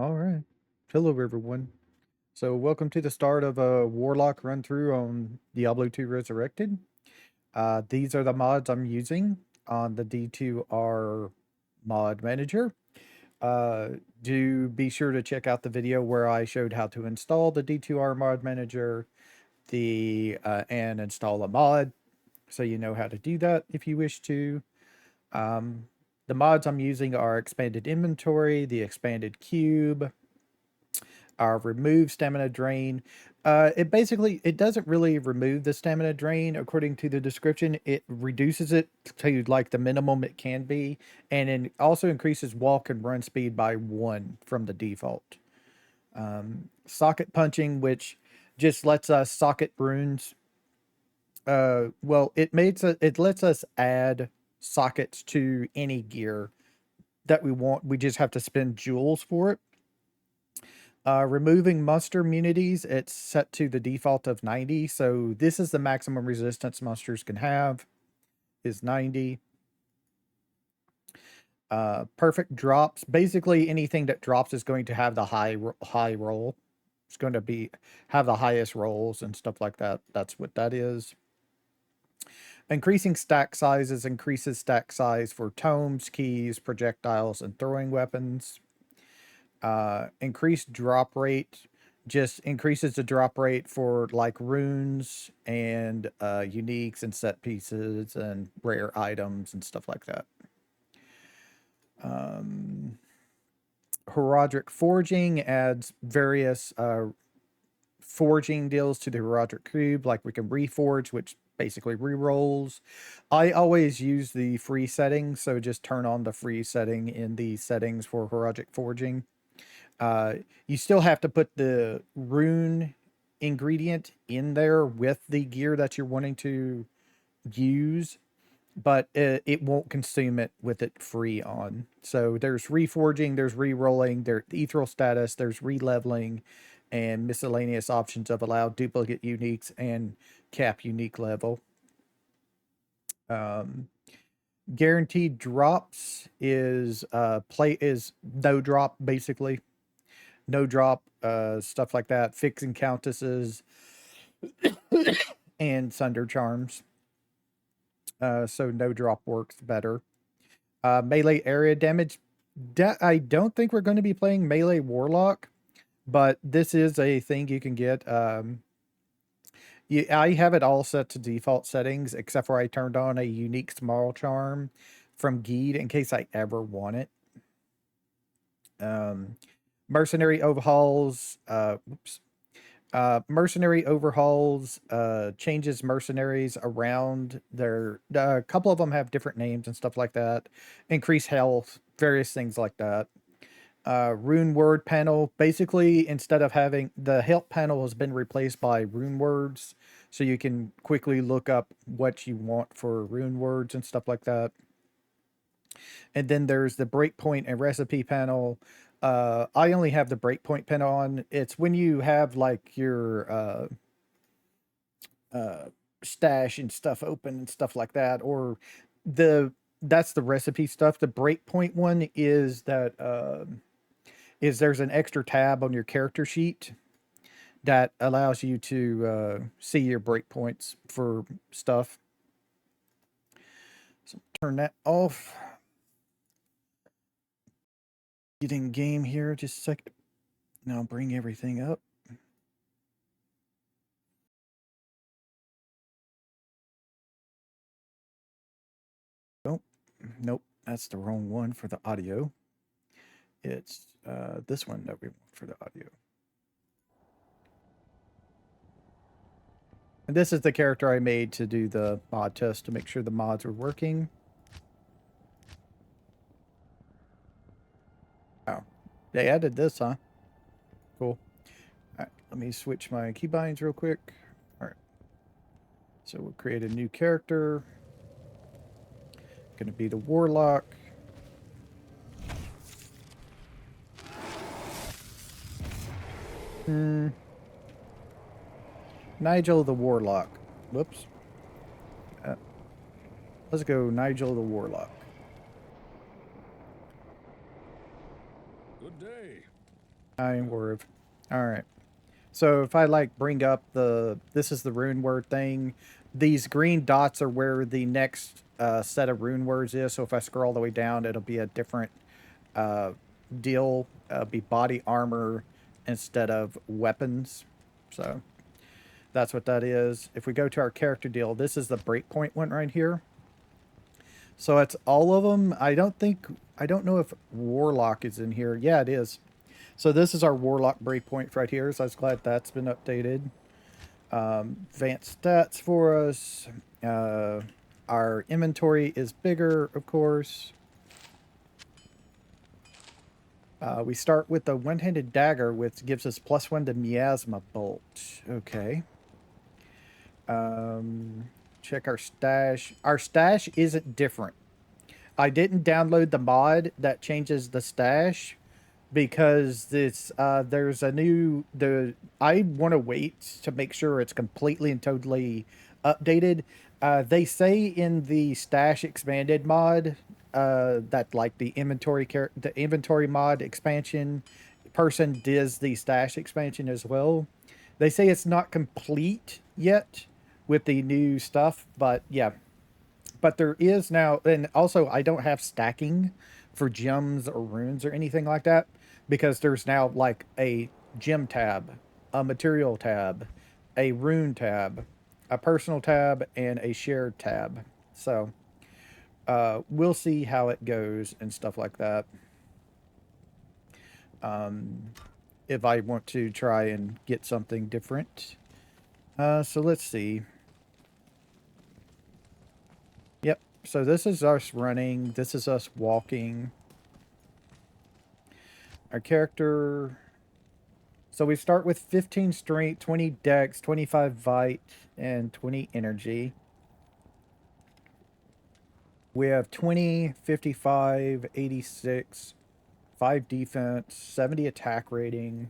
All right. Hello, everyone. So, welcome to the start of a Warlock run through on Diablo 2 Resurrected. These are the mods I'm using on the D2R mod manager. Uh, do be sure to check out the video where I showed how to install the D2R mod manager, and install a mod, so you know how to do that if you wish to. Um, the mods I'm using are expanded inventory, the expanded cube, remove stamina drain. It doesn't really remove the stamina drain according to the description. It reduces it to like the minimum it can be, and it also increases walk and run speed by 1 from the default. Socket punching, which just lets us socket runes. It lets us add sockets to any gear that we want. We just have to spend jewels for it. Removing monster immunities, it's set to the default of 90. So this is the maximum resistance monsters can have, is 90. Perfect drops. Basically, anything that drops is going to have the high roll. It's going to have the highest rolls and stuff like that. That's what that is. Increasing stack sizes increases stack size for tomes, keys, projectiles, and throwing weapons. Increased drop rate just increases the drop rate for like runes and uniques and set pieces and rare items and stuff like that. Herodic forging adds various forging deals to the Herodic cube, like we can reforge, which basically re-rolls. I always use the free setting, so just turn on the free setting in the settings for Herodic forging. You still have to put the rune ingredient in there with the gear that you're wanting to use, but it won't consume it with it free on. So there's reforging, there's re-rolling, there's ethereal status, there's re-leveling, and miscellaneous options of allow duplicate uniques and cap unique level. Guaranteed drops is no drop, basically. No drop, stuff like that, fixing countesses and sunder charms. So no drop works better. Melee area damage. I don't think we're going to be playing melee warlock, but this is a thing you can get. I have it all set to default settings, except for I turned on a unique small charm from Geed in case I ever want it. Mercenary overhauls. Mercenary overhauls changes mercenaries around their. A couple of them have different names and stuff like that. Increase health, various things like that. Rune word panel. Basically, instead of having the help panel has been replaced by rune words, so you can quickly look up what you want for rune words and stuff like that. And then there's the breakpoint and recipe panel. I only have the breakpoint panel on. It's when you have like your stash and stuff open and stuff like that, or that's the recipe stuff. The breakpoint one is there's an extra tab on your character sheet that allows you to see your breakpoints for stuff. So turn that off. Get in game here just a second. Now bring everything up. Nope, that's the wrong one for the audio. It's this one that we want for the audio. And this is the character I made to do the mod test to make sure the mods were working. Oh, they added this, huh? Cool. All right, let me switch my keybinds real quick. All right. So we'll create a new character. Going to be the Warlock. Nigel the Warlock. Whoops. Let's go Nigel the Warlock. Good day. Iron Word. All right. So if I like bring up this is the rune word thing. These green dots are where the next set of rune words is. So if I scroll all the way down, it'll be a different uh, deal. Be body armor instead of weapons. So that's what that is. If we go to our character deal, this is the breakpoint one right here. So it's all of them. I don't know if Warlock is in here. Yeah, it is. So this is our Warlock breakpoint right here. So I was glad that's been updated. Advanced stats for us. Our inventory is bigger, of course. We start with the one-handed dagger, which gives us +1 to miasma bolt. Okay. Check our stash. Our stash isn't different. I didn't download the mod that changes the stash because there's a new I want to wait to make sure it's completely and totally updated. They say in the stash expanded mod that like the inventory mod expansion person does the stash expansion as well. They say it's not complete yet with the new stuff, but yeah, but there is now, and also I don't have stacking for gems or runes or anything like that because there's now like a gem tab, a material tab, a rune tab, a personal tab, and a shared tab. So we'll see how it goes and stuff like that. If I want to try and get something different. So let's see. Yep. So this is us running. This is us walking. Our character. So we start with 15 strength, 20 dex, 25 vite, and 20 energy. We have 20, 55, 86, 5 defense, 70 attack rating.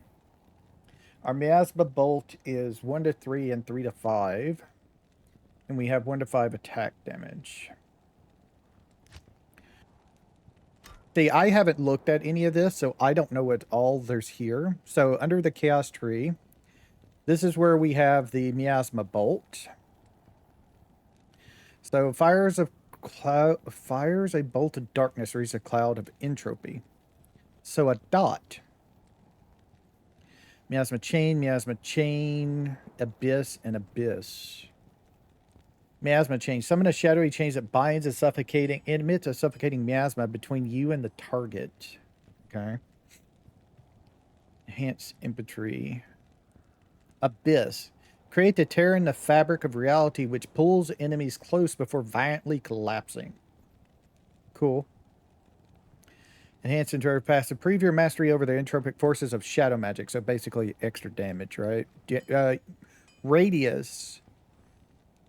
Our miasma bolt is 1 to 3 and 3 to 5. And we have 1 to 5 attack damage. See, I haven't looked at any of this, so I don't know what all there's here. So under the chaos tree, this is where we have the miasma bolt. So fires a bolt of darkness, or a cloud of entropy. So a dot. Miasma chain, abyss, and abyss. Miasma chain. Summon a shadowy chain that binds emits a suffocating miasma between you and the target. Okay. Enhance infantry. Abyss. Create a tear in the fabric of reality which pulls enemies close before violently collapsing. Cool. Enhance entropic passive. Prove your mastery over the entropic forces of shadow magic. So basically extra damage, right? Radius.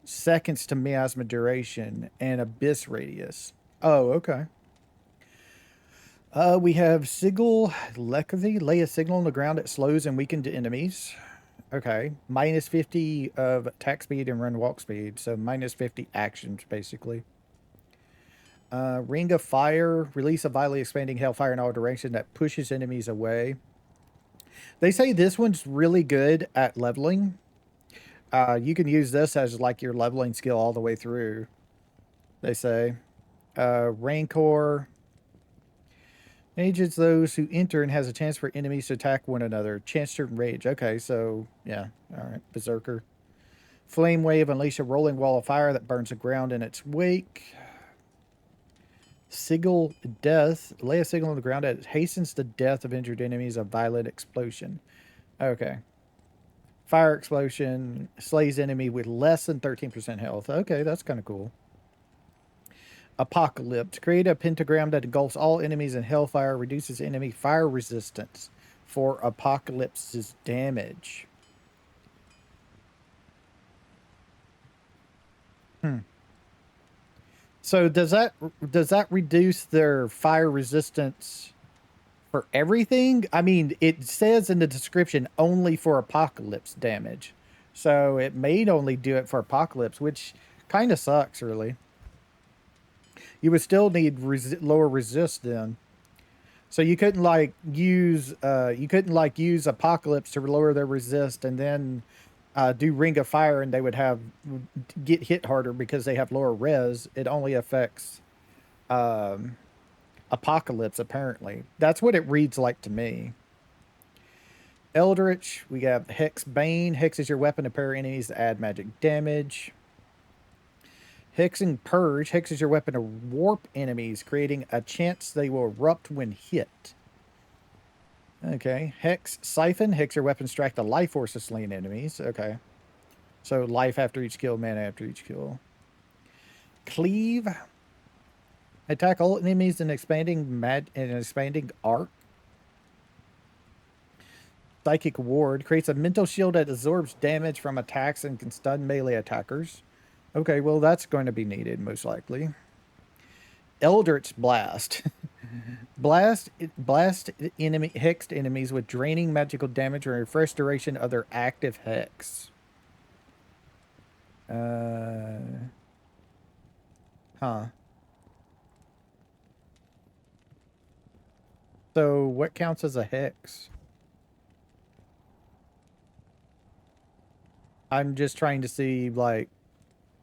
Seconds to miasma duration. And abyss radius. Oh, okay. We have Sigil Lekavy. Lay a signal on the ground that slows and weakens enemies. Okay. Minus 50 of attack speed and run walk speed. So minus 50 actions, basically. Ring of Fire. Release a violently expanding hellfire in all directions that pushes enemies away. They say this one's really good at leveling. You can use this as like your leveling skill all the way through. They say. Rancor. Ages those who enter and has a chance for enemies to attack one another. Chance to rage. Okay, so yeah. Alright. Berserker. Flame Wave. Unleash a rolling wall of fire that burns the ground in its wake. Sigil Death. Lay a signal on the ground that hastens the death of injured enemies. A violent explosion. Okay. Fire explosion. Slays enemy with less than 13% health. Okay, that's kind of cool. Apocalypse. Create a pentagram that engulfs all enemies in hellfire. Reduces enemy fire resistance for Apocalypse's damage. So does that reduce their fire resistance for everything? I mean, it says in the description only for Apocalypse damage. So it may only do it for Apocalypse, which kind of sucks, really. You would still need lower resist then. So you couldn't like use Apocalypse to lower their resist and then do Ring of Fire and they would have get hit harder because they have lower res. It only affects um, Apocalypse apparently. That's what it reads like to me. Eldritch, we have Hex Bane. Hex is your weapon to pair enemies to add magic damage. Hexing Purge. Hex is your weapon to warp enemies, creating a chance they will erupt when hit. Okay. Hex Siphon. Hex your weapon strike the life force of slain enemies. Okay. So life after each kill, mana after each kill. Cleave. Attack all enemies in expanding arc. Psychic Ward creates a mental shield that absorbs damage from attacks and can stun melee attackers. Okay, well that's going to be needed most likely. Eldritch Blast. Blast enemy hexed enemies with draining magical damage or refresh duration of their active hex. Huh. So what counts as a hex? I'm just trying to see, like,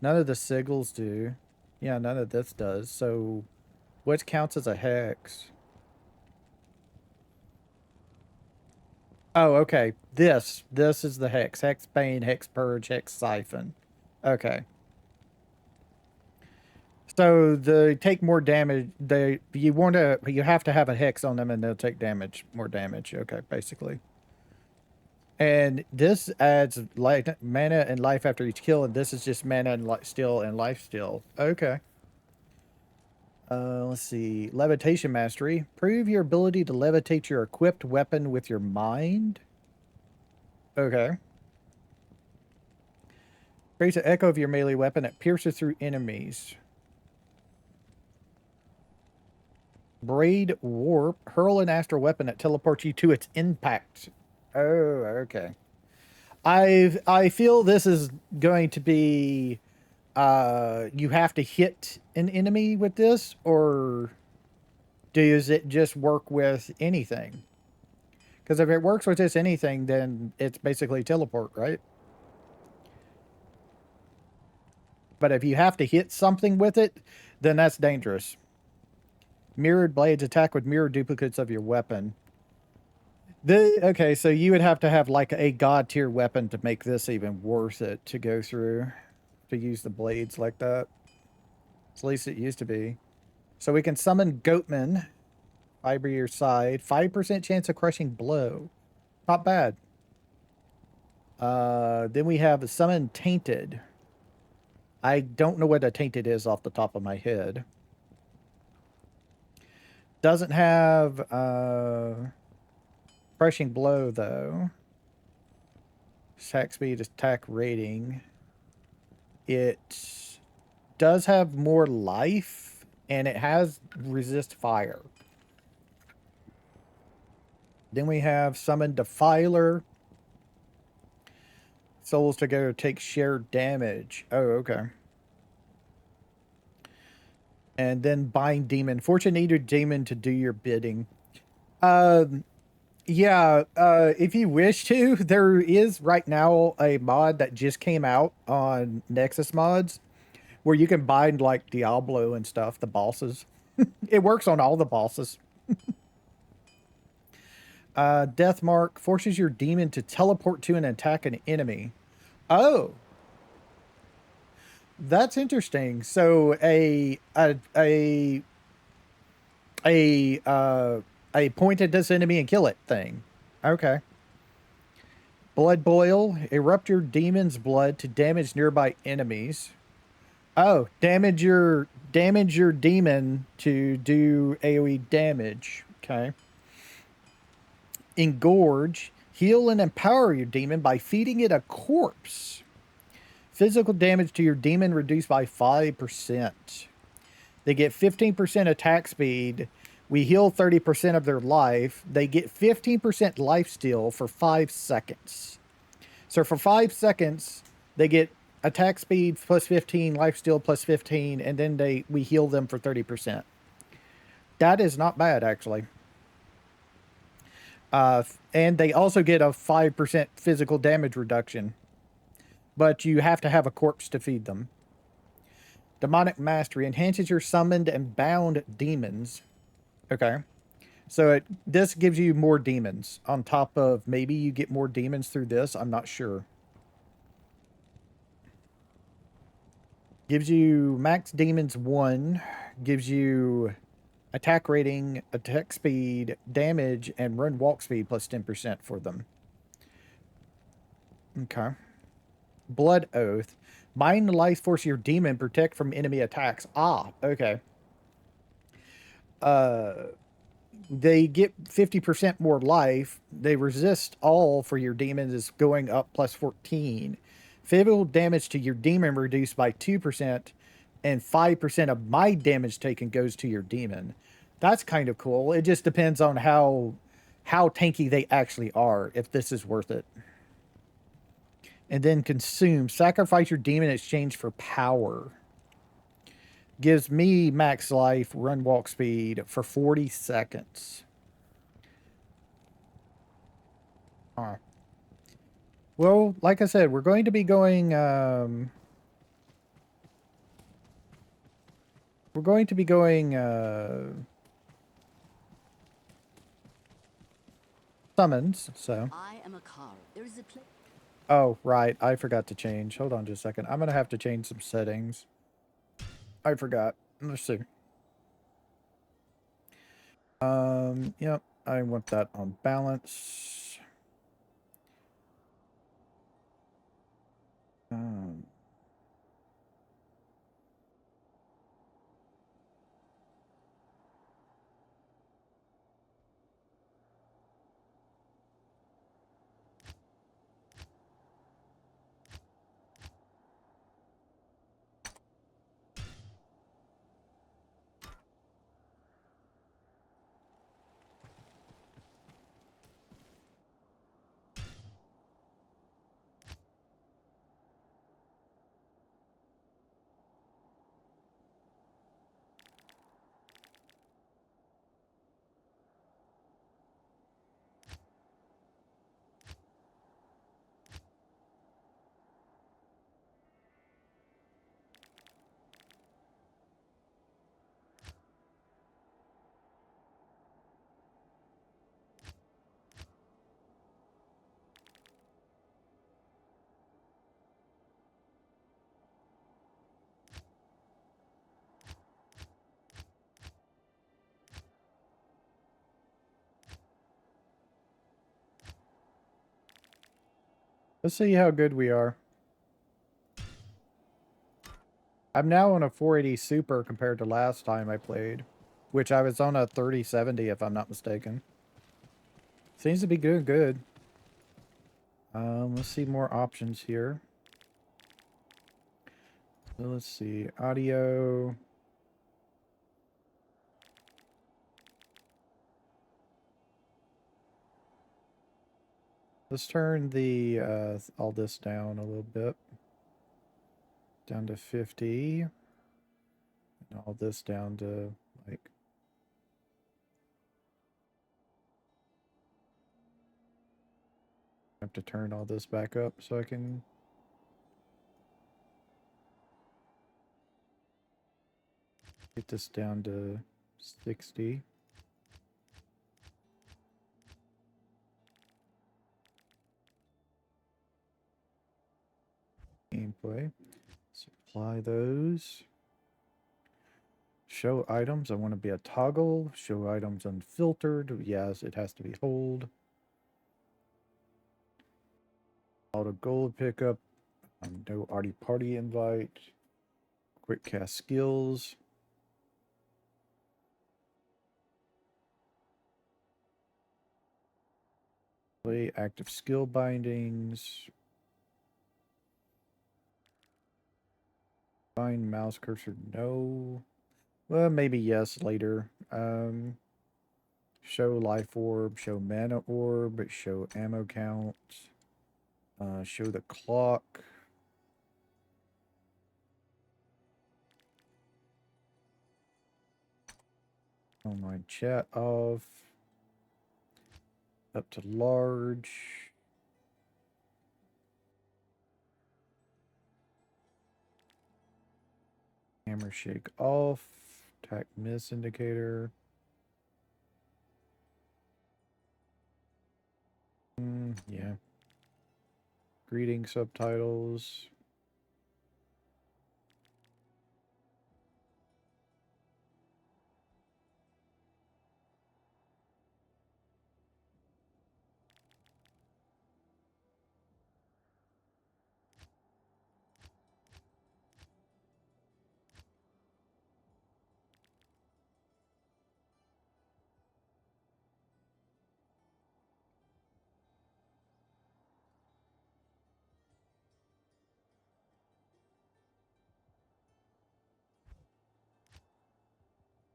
none of the sigils do. Yeah, none of this does. So what counts as a hex? Oh, okay. This is the hex. Hex Bane, Hex Purge, Hex Siphon. Okay. So they take more damage. You have to have a hex on them and they'll take more damage. Okay, basically. And this adds mana and life after each kill, and this is just mana and life steal. Okay. Let's see. Levitation Mastery. Prove your ability to levitate your equipped weapon with your mind. Okay. Creates an echo of your melee weapon that pierces through enemies. Braid Warp. Hurl an astral weapon that teleports you to its impact. Oh, okay. I feel this is going to be you have to hit an enemy with this, or does it just work with anything? Because if it works with just anything, then it's basically teleport, right? But if you have to hit something with it, then that's dangerous. Mirrored blades attack with mirror duplicates of your weapon. Okay, so you would have to have like a god tier weapon to make this even worth it to go through, to use the blades like that. At least it used to be. So we can summon Goatman, fiber your side, 5% chance of crushing blow. Not bad. Then we have summon Tainted. I don't know what a Tainted is off the top of my head. Doesn't have crushing blow though. Attack speed, attack rating. It does have more life, and it has resist fire. Then we have summon Defiler. Souls together take shared damage. Oh, okay. And then Bind Demon. Fortune Eater Demon to do your bidding. Yeah, if you wish to, there is right now a mod that just came out on Nexus Mods where you can bind like Diablo and stuff, the bosses. It works on all the bosses. Death Mark forces your demon to teleport to and attack an enemy. Oh, that's interesting. So a point at this enemy and kill it thing. Okay. Blood Boil. Erupt your demon's blood to damage nearby enemies. Oh, damage your demon to do AoE damage. Okay. Engorge. Heal and empower your demon by feeding it a corpse. Physical damage to your demon reduced by 5%. They get 15% attack speed. We heal 30% of their life. They get 15% life steal for 5 seconds. So for 5 seconds, they get attack speed plus 15, life steal plus 15, and then we heal them for 30%. That is not bad, actually. And they also get a 5% physical damage reduction, but you have to have a corpse to feed them. Demonic Mastery enhances your summoned and bound demons. Okay. So this gives you more demons on top of maybe you get more demons through this. I'm not sure. Gives you max demons 1, gives you attack rating, attack speed, damage, and run walk speed plus 10% for them. Okay. Blood Oath. Bind the life force of your demon, protect from enemy attacks. Ah, okay. Uh, they get 50% more life. They resist all for your demons is going up plus 14. Physical damage to your demon reduced by 2%, and 5% of my damage taken goes to your demon. That's kind of cool. It just depends on how tanky they actually are, if this is worth it. And then consume. Sacrifice your demon in exchange for power. Gives me max life, run walk speed for 40 seconds. All right. Well, like I said, we're going to be going summons, so. I am a car. There is a Oh, right. I forgot to change. Hold on just a second. I'm going to have to change some settings. I forgot. Let's see. Yep. I want that on balance. Um, let's see how good we are. I'm now on a 480 Super compared to last time I played, which I was on a 3070 if I'm not mistaken. Seems to be doing good. Let's see more options here. So let's see. Audio. Let's turn the all this down a little bit. Down to 50. And all this down to like I have to turn all this back up so I can get this down to 60. Gameplay. Supply those. Show items. I want to be a toggle. Show items unfiltered. Yes, it has to be hold. Auto gold pickup. No arty party invite. Quick cast skills. Play active skill bindings. Bind mouse cursor. No. Well, maybe yes later. Show life orb, show mana orb, show ammo count, show the clock. Online chat off. Up to large. Hammer shake off. Attack miss indicator. Yeah. Greeting subtitles.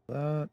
That.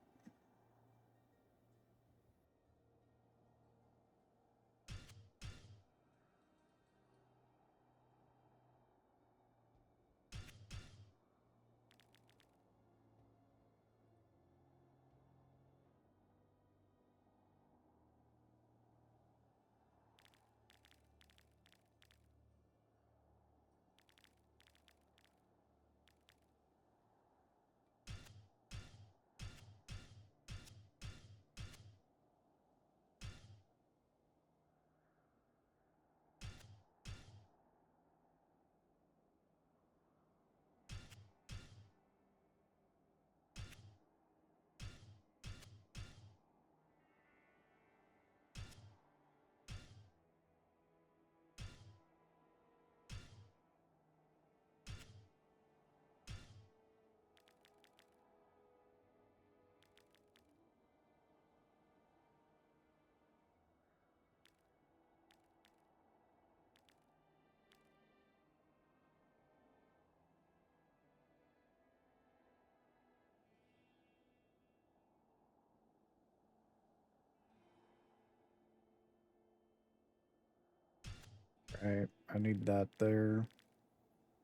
Right. I need that there.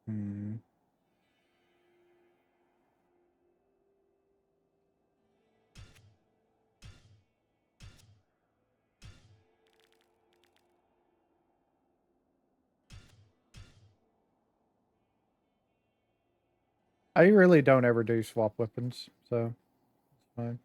Hmm. I really don't ever do swap weapons, so it's fine.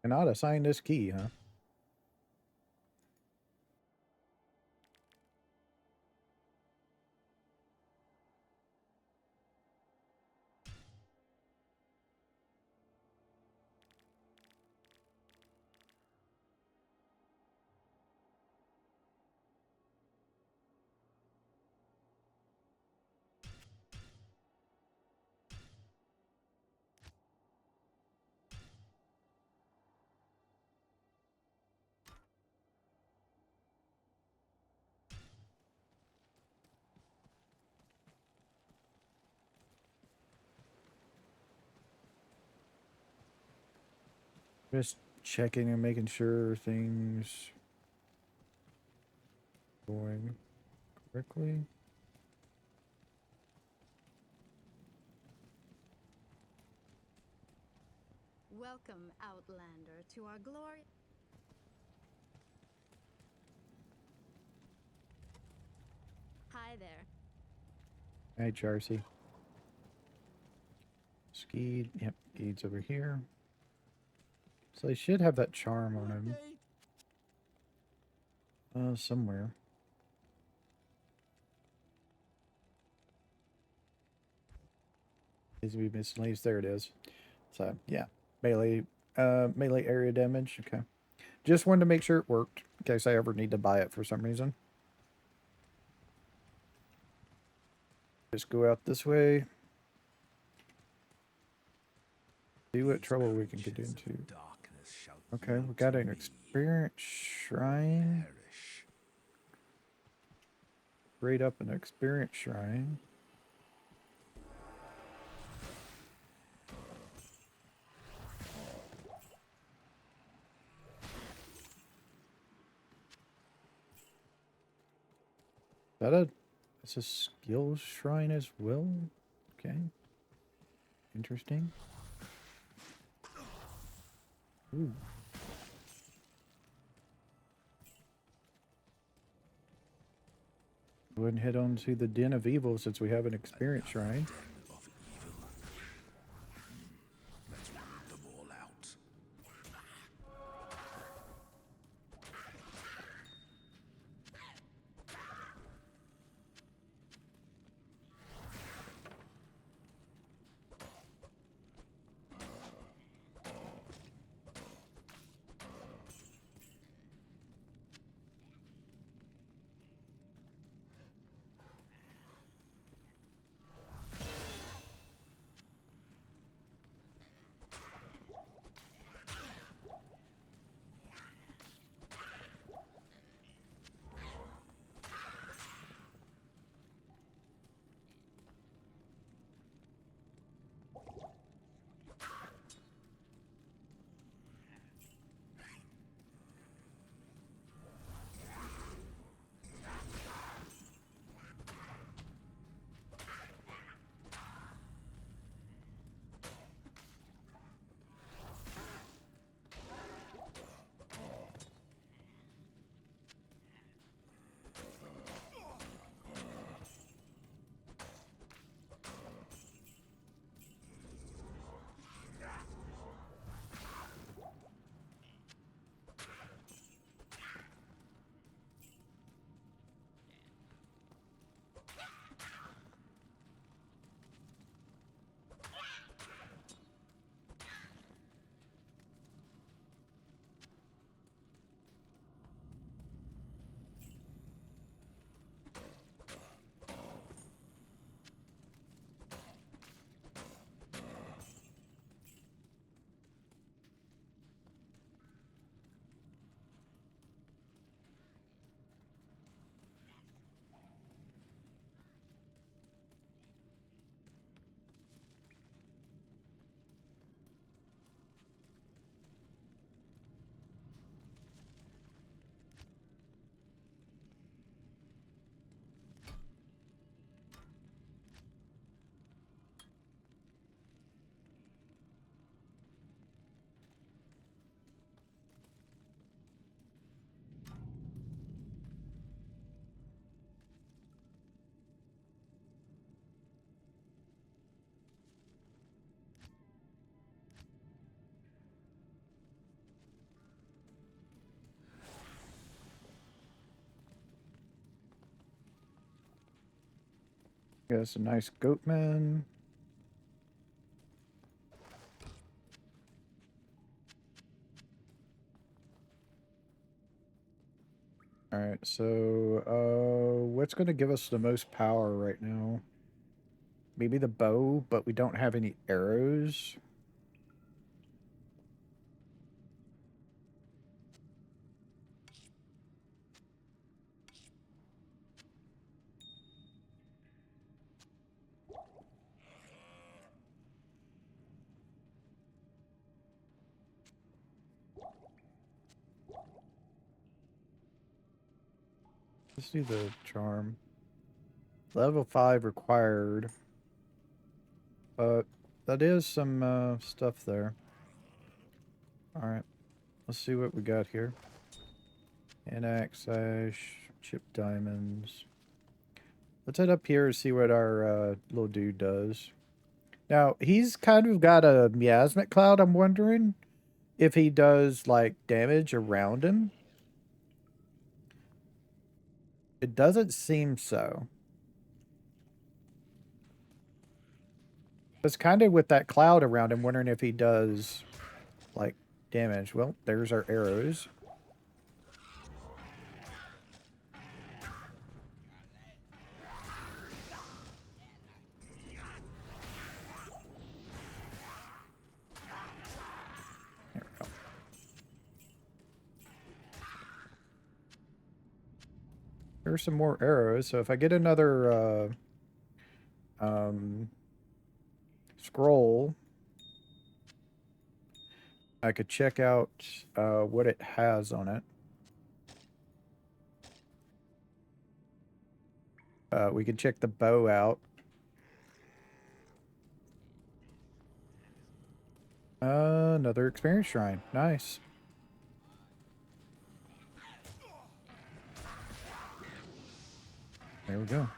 Cannot assign this key, huh? Just checking and making sure things going correctly. Welcome, Outlander, to our glory. Hi there. Hey, Charcy. Skeed. Yep, Skeed's over here. So they should have that charm on him. Somewhere. Needs to be miscellaneous. There it is. So, yeah. Melee area damage. Okay. Just wanted to make sure it worked in case I ever need to buy it for some reason. Just go out this way. See what trouble we can get into. Okay, we got an experience shrine. Grade up an experience shrine. It's a skill shrine as well? Okay. Interesting. Ooh. Go ahead and head on to the Den of Evil since we have an experience shrine. Let's root them all out. Yes, a nice goat man. Alright, so what's gonna give us the most power right now? Maybe the bow, but we don't have any arrows. Let's do the charm. Level 5 required. But that is some stuff there. Alright. Let's see what we got here. Anax ash, chip diamonds. Let's head up here and see what our little dude does. Now, he's kind of got a miasmic cloud, I'm wondering if he does, like, damage around him. It doesn't seem so. It's kind of with that cloud around him, wondering if he does, like, damage. Well, there's our arrows. There we go. There's some more arrows. So if I get another scroll, I could check out what it has on it. We could check the bow out. Another experience shrine. Nice. There we go.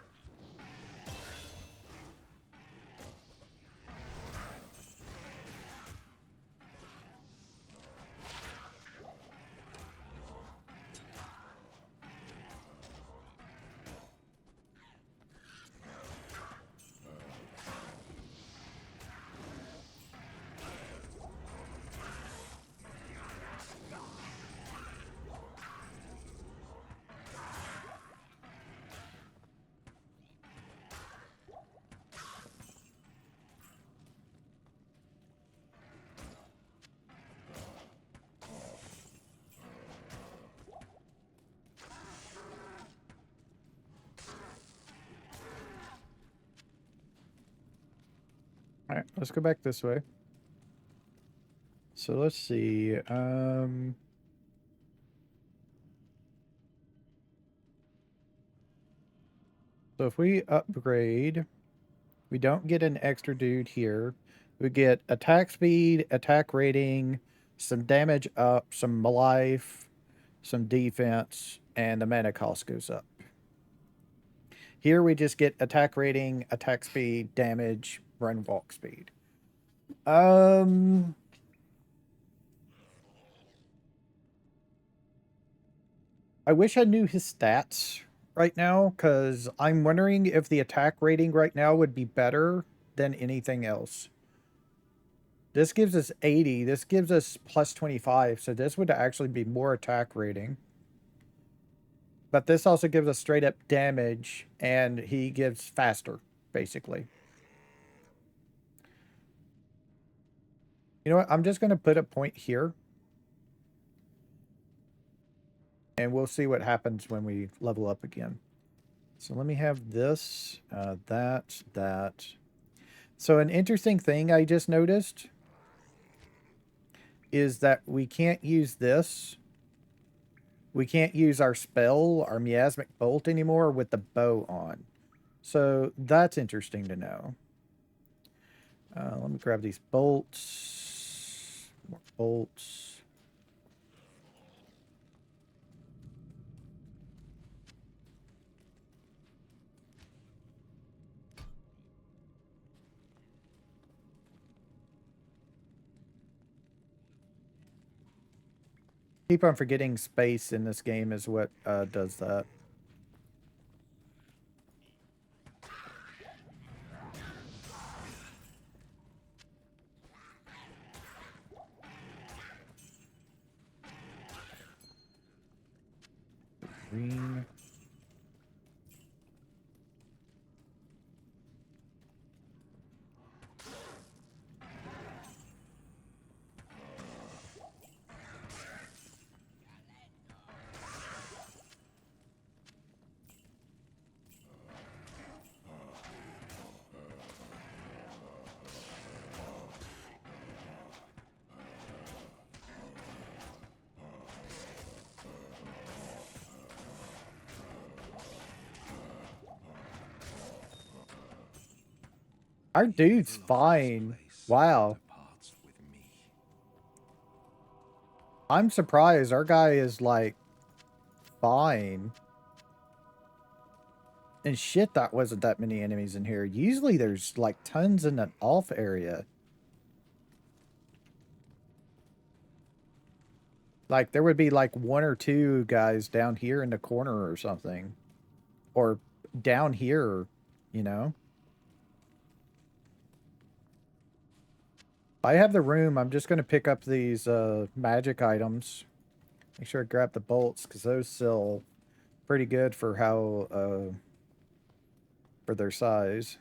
All right, let's go back this way. So let's see. So if we upgrade, we don't get an extra dude here. We get attack speed, attack rating, some damage up, some life, some defense, and the mana cost goes up. Here we just get attack rating, attack speed, damage, run walk speed. I wish I knew his stats right now, because I'm wondering if the attack rating right now would be better than anything else. This gives us 80. This gives us plus 25, so this would actually be more attack rating. But this also gives us straight up damage, and he gives faster, basically. You know what? I'm just going to put a point here. And we'll see what happens when we level up again. So let me have this, that. So an interesting thing I just noticed is that we can't use this. We can't use our spell, our miasmic bolt anymore with the bow on. So that's interesting to know. Let me grab these bolts. More bolts. Keep on forgetting space in this game is what does that. Green. Our dude's fine. Wow. I'm surprised. Our guy is like fine. And shit, that wasn't that many enemies in here. Usually there's like tons in an off area. Like there would be like one or two guys down here in the corner or something. Or down here, you know? I have the room. I'm just going to pick up these magic items. Make sure I grab the bolts, because those sell pretty good for how for their size.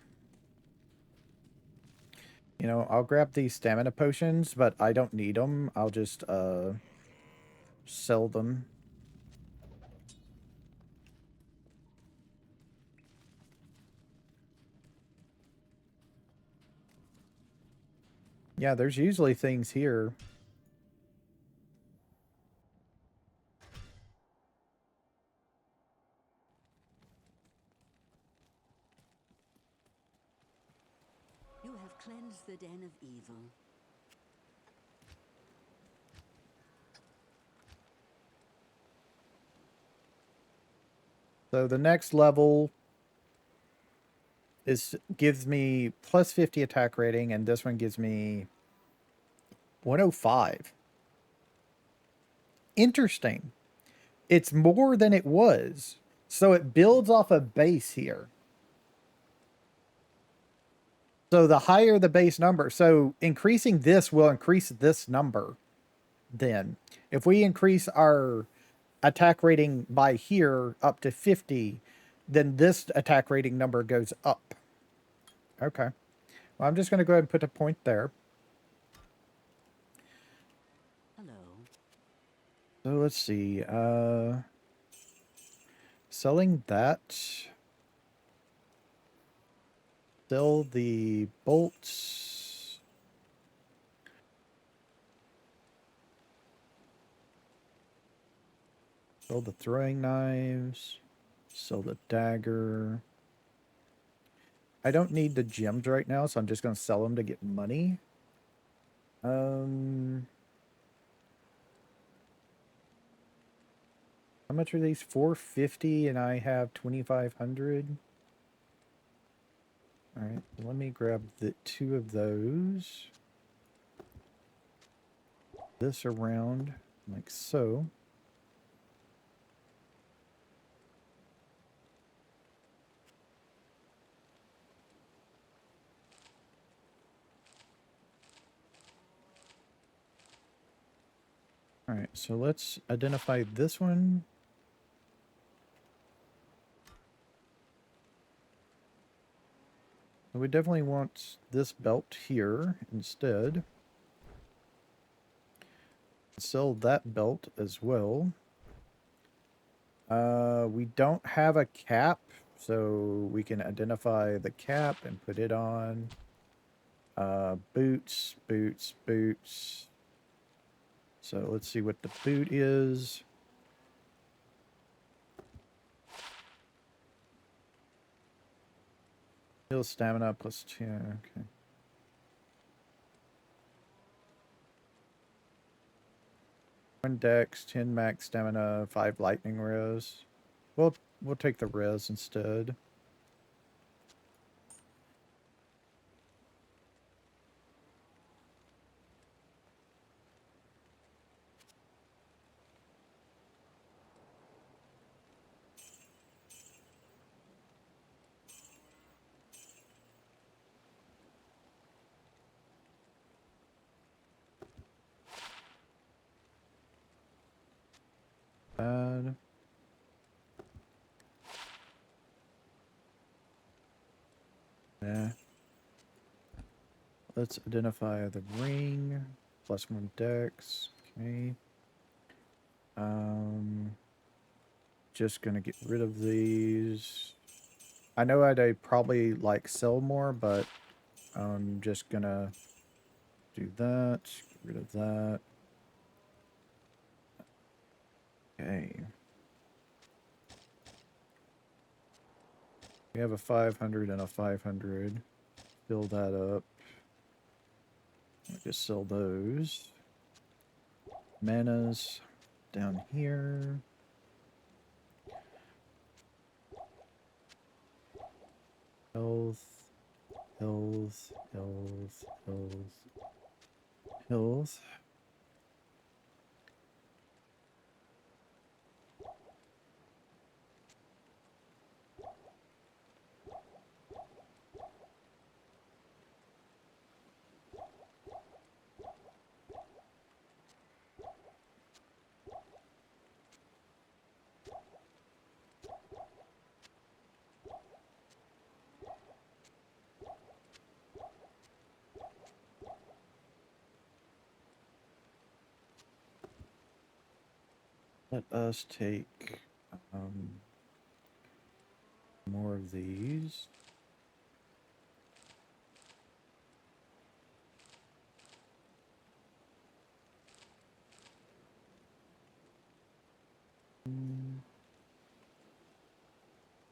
You know, I'll grab these stamina potions, but I don't need them. I'll just sell them. Yeah, there's usually things here. You have cleansed the den of evil. So the next level gives me plus 50 attack rating, and this one gives me 105. Interesting. It's more than it was. So it builds off a base here. So the higher the base number, so increasing this will increase this number. Then, if we increase our attack rating by here up to 50, then this attack rating number goes up. Okay. Well, I'm just going to go ahead and put a point there. Hello. So let's see. Selling that. Sell the bolts. Sell the throwing knives. Sell the dagger. I don't need the gems right now, so I'm just going to sell them to get money. How much are these? 450 and I have 2,500. All right, let me grab the 2 of those. This around like so. All right, so let's identify this one. We definitely want this belt here instead. Sell that belt as well. We don't have a cap, so we can identify the cap and put it on. Boots, boots, boots. So let's see what the boot is. Heal stamina plus 2. Okay. One dex, 10 max stamina, 5 lightning res. We'll take the res instead. Bad. Yeah. Let's identify the ring. Plus 1 dex. Okay. Just gonna get rid of these. I know I'd probably like sell more, but I'm just gonna do that. Get rid of that. Okay. We have a 500 and a 500. Fill that up. I'll just sell those. Manas down here. Health. Health. Health. Health. Health. Let us take more of these.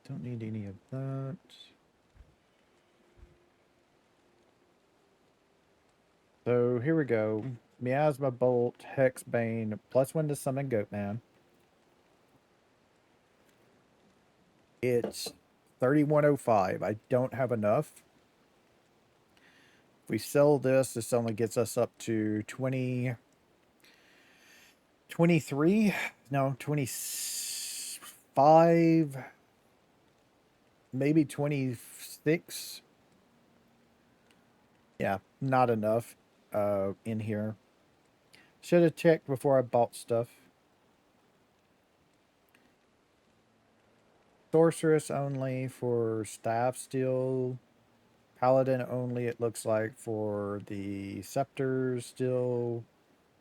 Don't need any of that. So here we go. Miasma Bolt, Hexbane, +1 to summon Goatman. It's 3105. I don't have enough. If we sell this, this only gets us up to 23. No, 25. Maybe 26. Yeah, not enough in here. Should have checked before I bought stuff. Sorceress only for staff steel. Paladin only, it looks like, for the scepters still.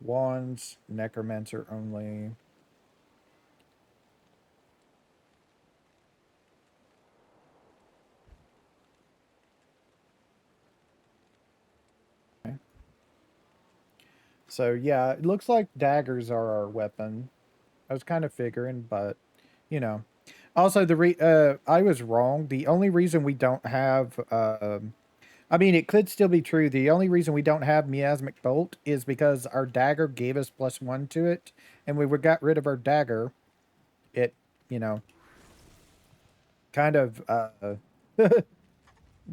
Wands, necromancer only. Okay. So yeah, it looks like daggers are our weapon. I was kind of figuring, but you know. Also, I was wrong. The only reason we don't have, I mean, it could still be true. The only reason we don't have Miasmic Bolt is because our dagger gave us +1 to it, and we got rid of our dagger. It, you know, kind of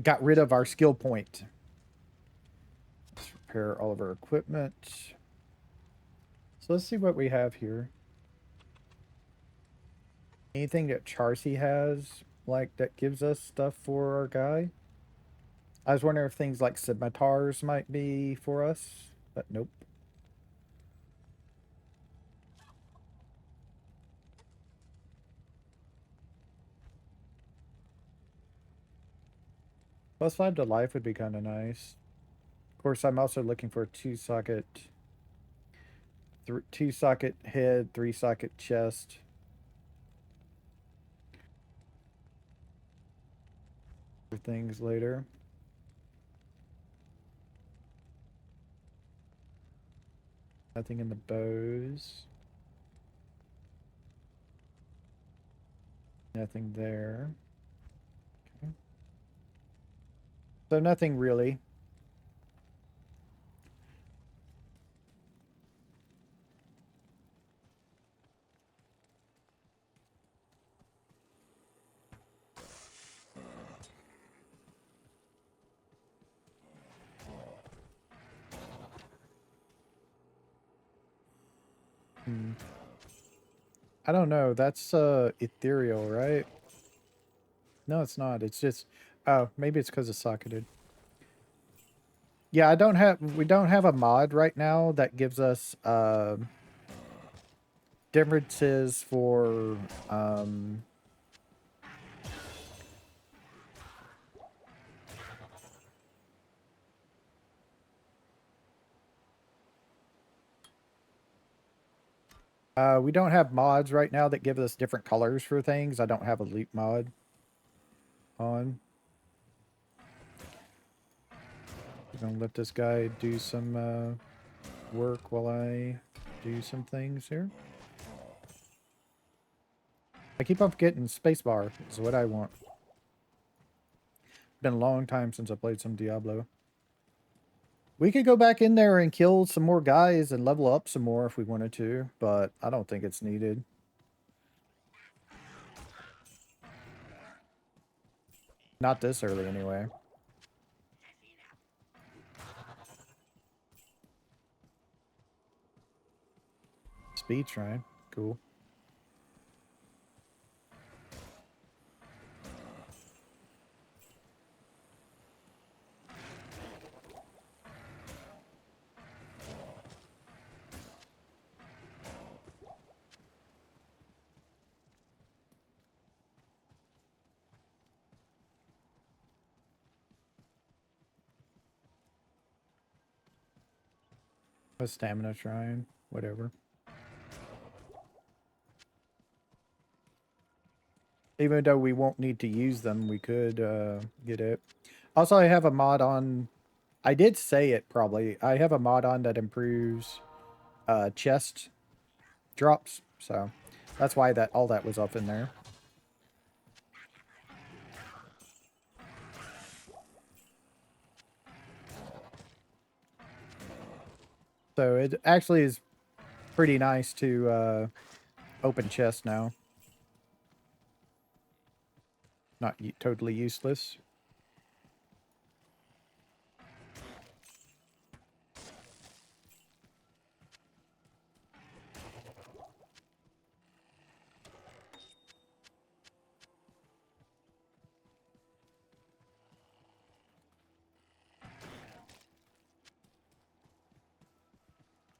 got rid of our skill point. Let's repair all of our equipment. So let's see what we have here. Anything that Charcy has, like, that gives us stuff for our guy? I was wondering if things like scimitars might be for us, but nope. +5 to life would be kind of nice. Of course, I'm also looking for a 2-socket, 2-socket head, 3-socket chest. For things later. Nothing in the bows. Nothing there. Okay. So nothing really. I don't know. That's ethereal, right? No, it's not. It's just, oh, maybe it's because it's socketed. Yeah, we don't have a mod right now that gives us differences for we don't have mods right now that give us different colors for things. I don't have a loot mod on. I'm gonna let this guy do some work while I do some things here. I keep on forgetting spacebar is what I want. Been a long time since I played some Diablo. We could go back in there and kill some more guys and level up some more if we wanted to, but I don't think it's needed. Not this early anyway. Speed shrine. Cool. A stamina shrine. Whatever. Even though we won't need to use them, we could get it. Also, I have a mod on... I did say it, probably. I have a mod on that improves chest drops, so that's why all that was up in there. So it actually is pretty nice to open chests now. Not totally useless.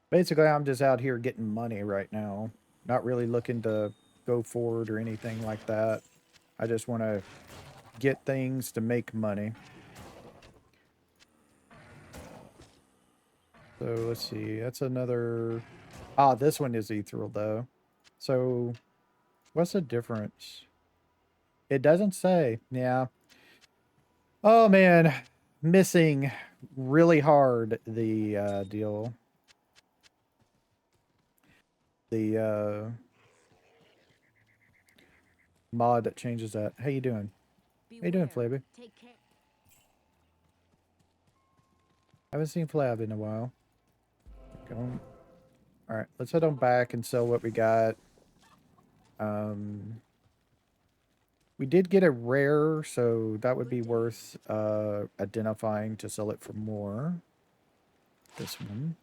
Basically, I'm just out here getting money right now. Not really looking to go forward or anything like that. I just want to get things to make money. So let's see. That's another... Ah, this one is ethereal though. So what's the difference? It doesn't say. Yeah. Oh man. Missing really hard the deal. The mod that changes that. How you doing? How you doing, Beware. Flabby? Take care. Haven't seen Flab in a while. Going. All right, let's head on back and sell what we got. We did get a rare, so that would be worth identifying to sell it for more. This one.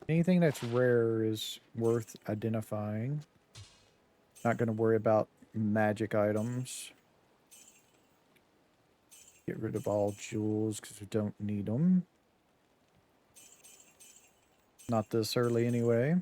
Anything that's rare is worth identifying. Not going to worry about magic items. Get rid of all jewels because we don't need them. Not this early anyway.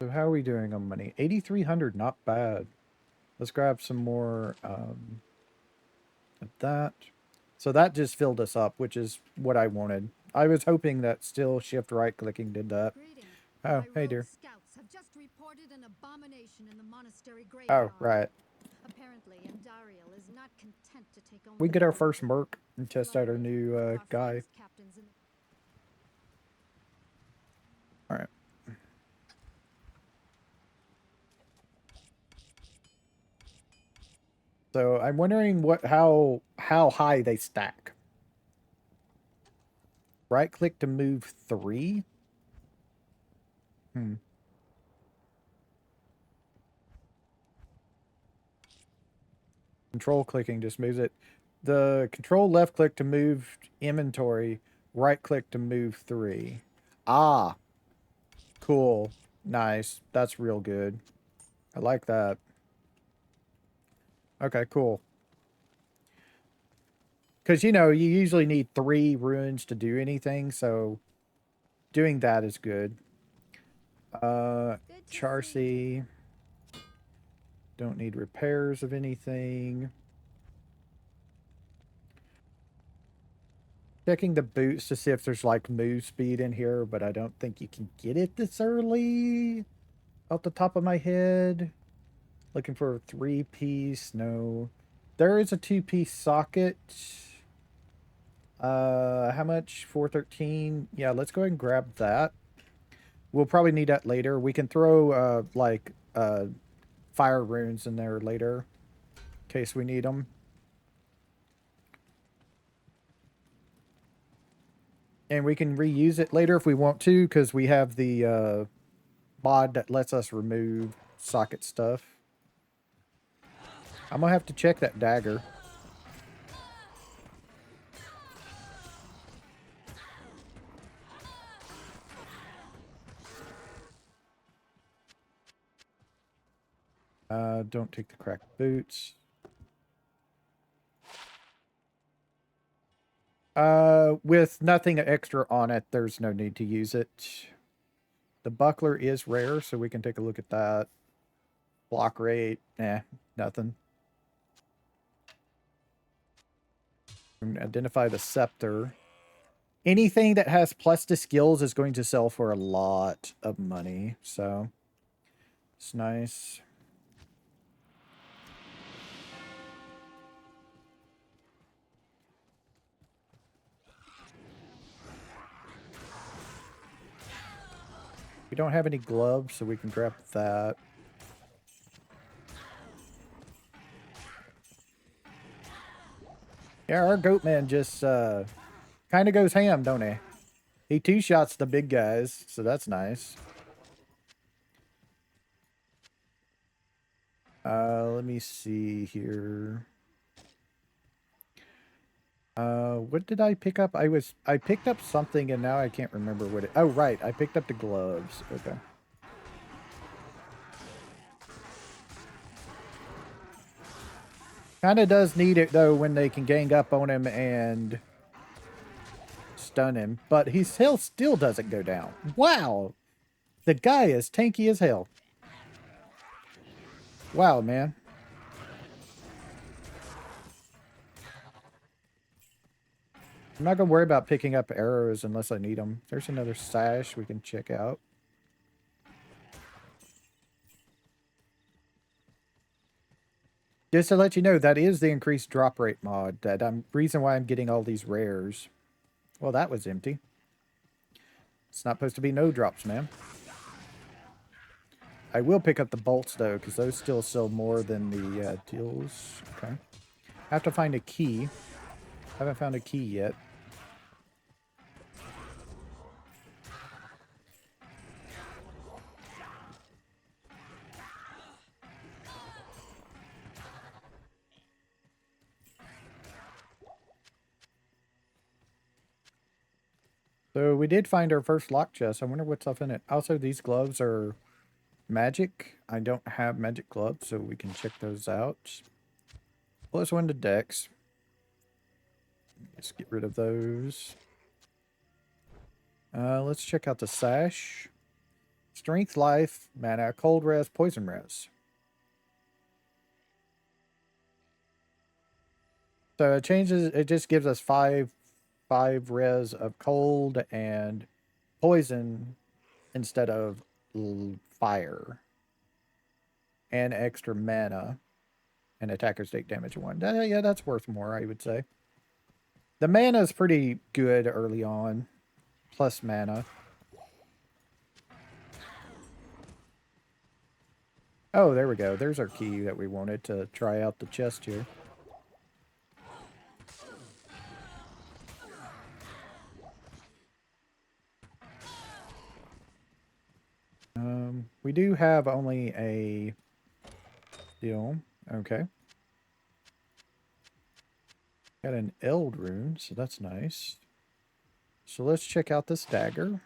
So how are we doing on money? 8,300, not bad. Let's grab some more of that. So that just filled us up, which is what I wanted. I was hoping that still shift right clicking did that. Greetings. Oh, My hey rogue dear. scouts have just reported an abomination in the monastery Oh, graveyard. right. Apparently, Andariel is not content to take only We get our one first of merc and test out our Slaughtered new one of our guy. finest captains in All right. So I'm wondering how high they stack. Right click to move 3. Hmm. Control clicking just moves it. The control left click to move inventory. Right click to move 3. Ah, cool. Nice. That's real good. I like that. Okay, cool. Because, you know, you usually need 3 runes to do anything, so doing that is good. Good to see you. Charcy. Don't need repairs of anything. Checking the boots to see if there's like move speed in here, but I don't think you can get it this early. Off the top of my head. Looking for a 3-piece. No. There is a 2-piece socket. How much? 413. Yeah, let's go ahead and grab that. We'll probably need that later. We can throw fire runes in there later in case we need them. And we can reuse it later if we want to because we have the mod that lets us remove socket stuff. I'm gonna have to check that dagger. Don't take the cracked boots. With nothing extra on it, there's no need to use it. The buckler is rare, so we can take a look at that. Block rate, nothing. Identify the scepter. anything that has plus to skills is going to sell for a lot of money. So it's nice. We don't have any gloves, so we can grab that. Yeah, our goat man just kind of goes ham, don't he? He two-shots the big guys, so that's nice. Let me see here. What did I pick up? I picked up something and now I can't remember what it... Oh, right. I picked up the gloves. Okay. Kind of does need it, though, when they can gang up on him and stun him. But his health still doesn't go down. Wow! The guy is tanky as hell. Wow, man. I'm not going to worry about picking up arrows unless I need them. There's another sash we can check out. Just to let you know, that is the increased drop rate mod. Reason why I'm getting all these rares. Well, that was empty. It's not supposed to be no drops, man. I will pick up the bolts, though, because those still sell more than the deals. Okay. I have to find a key. Haven't found a key yet. So we did find our first lock chest. I wonder what's up in it. Also, these gloves are magic. I don't have magic gloves, so we can check those out. +1 to dex. Let's get rid of those. Let's check out the sash. Strength, life, mana, cold res, poison res. So it changes, it just gives us five res of cold and poison instead of fire. And extra mana. And attackers take damage 1. Yeah, that's worth more, I would say. The mana is pretty good early on. Plus mana. Oh, there we go. There's our key that we wanted to try out the chest here. We do have only a deal. Okay. Got an eld rune, so that's nice. So let's check out this dagger.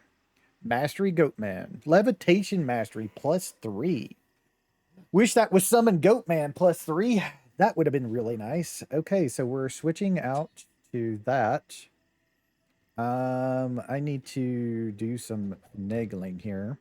Mastery Goatman. Levitation Mastery +3. Wish that was Summon Goatman +3. That would have been really nice. Okay, so we're switching out to that. I need to do some negling here.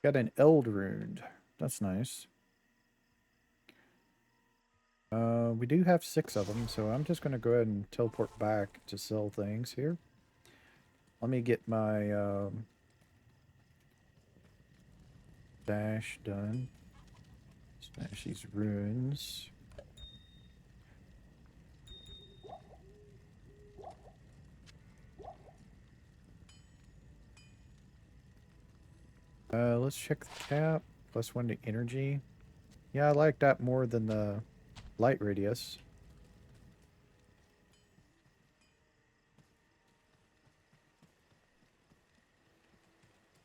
Got an eld rune. That's nice. We do have 6 of them, so I'm just going to go ahead and teleport back to sell things here. Let me get my dash done. Smash these runes. Let's check the cap. +1 to energy. Yeah, I like that more than the light radius.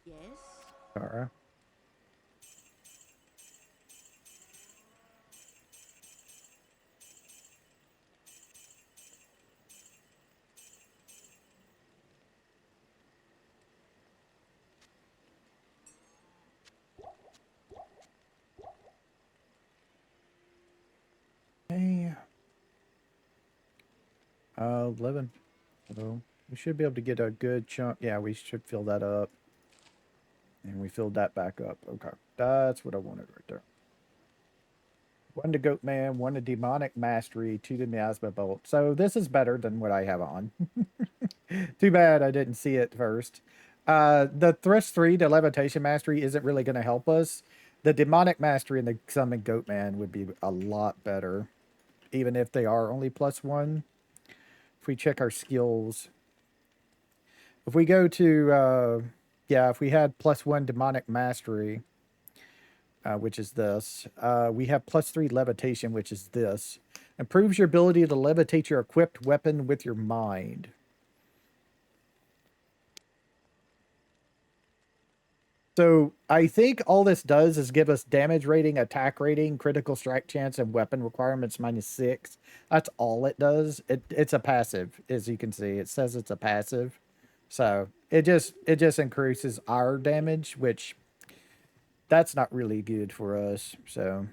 Yes? Alright. 11. So we should be able to get a good chunk. Yeah, we should fill that up. And we filled that back up. Okay. That's what I wanted right there. 1 to Goat Man, 1 to Demonic Mastery, 2 to Miasma Bolt. So this is better than what I have on. Too bad I didn't see it first. The Thrust 3 to Levitation Mastery isn't really going to help us. The Demonic Mastery and the Summon Goat Man would be a lot better. Even if they are only +1. If we check our skills. If we go to, yeah, if we had +1 Demonic Mastery, which is this, we have +3 Levitation, which is this. Improves your ability to levitate your equipped weapon with your mind. So I think all this does is give us damage rating, attack rating, critical strike chance, and weapon requirements -6. That's all it does. It's a passive, as you can see. It says it's a passive. So it just increases our damage, which that's not really good for us. So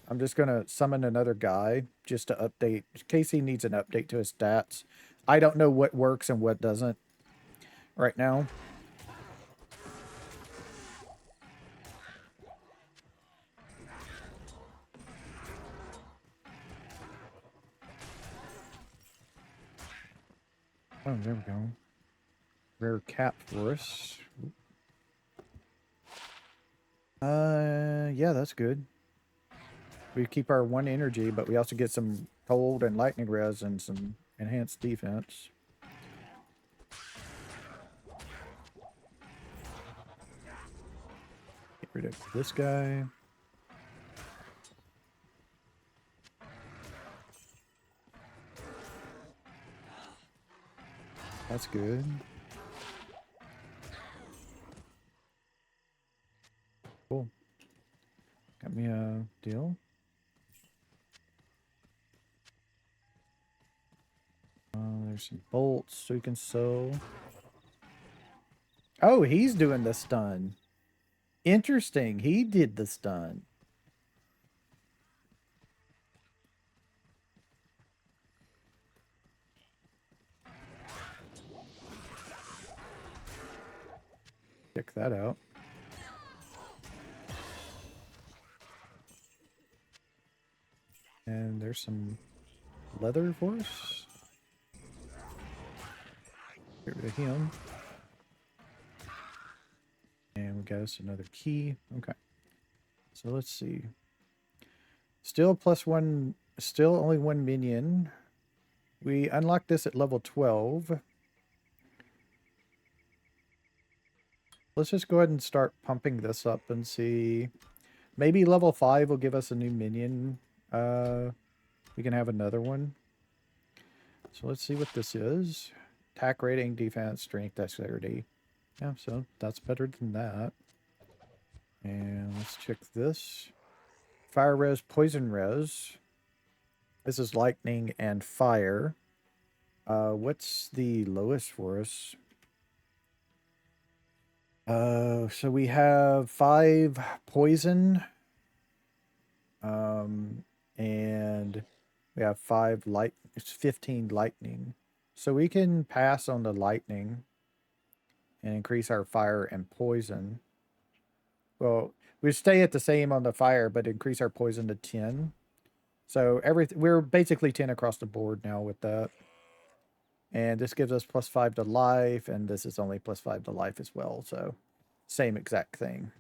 I'm just gonna summon another guy just to update in case he needs an update to his stats. I don't know what works and what doesn't right now. Oh, there we go. Rare cap for us. Yeah, that's good. We keep our 1 energy, but we also get some cold and lightning res and some enhanced defense. Get rid of this guy. That's good. Cool. Got me a deal. There's some bolts so we can sew. Oh, he's doing the stun. Interesting. He did the stun. Check that out. And there's some leather for us. Get rid of him. And we got us another key. Okay. So let's see. Still +1, still only 1 minion. We unlocked this at level 12. Let's just go ahead and start pumping this up and see. Maybe level 5 will give us a new minion. We can have another one. So let's see what this is. Attack rating, defense, strength, dexterity. Yeah, so that's better than that. And let's check this. Fire res, poison res. This is lightning and fire. What's the lowest for us? So we have 5 poison. And we have 5 light. It's 15 lightning. So we can pass on the lightning and increase our fire and poison. Well, we stay at the same on the fire, but increase our poison to 10. So we're basically 10 across the board now with that. And this gives us +5 to life, and this is only +5 to life as well. So same exact thing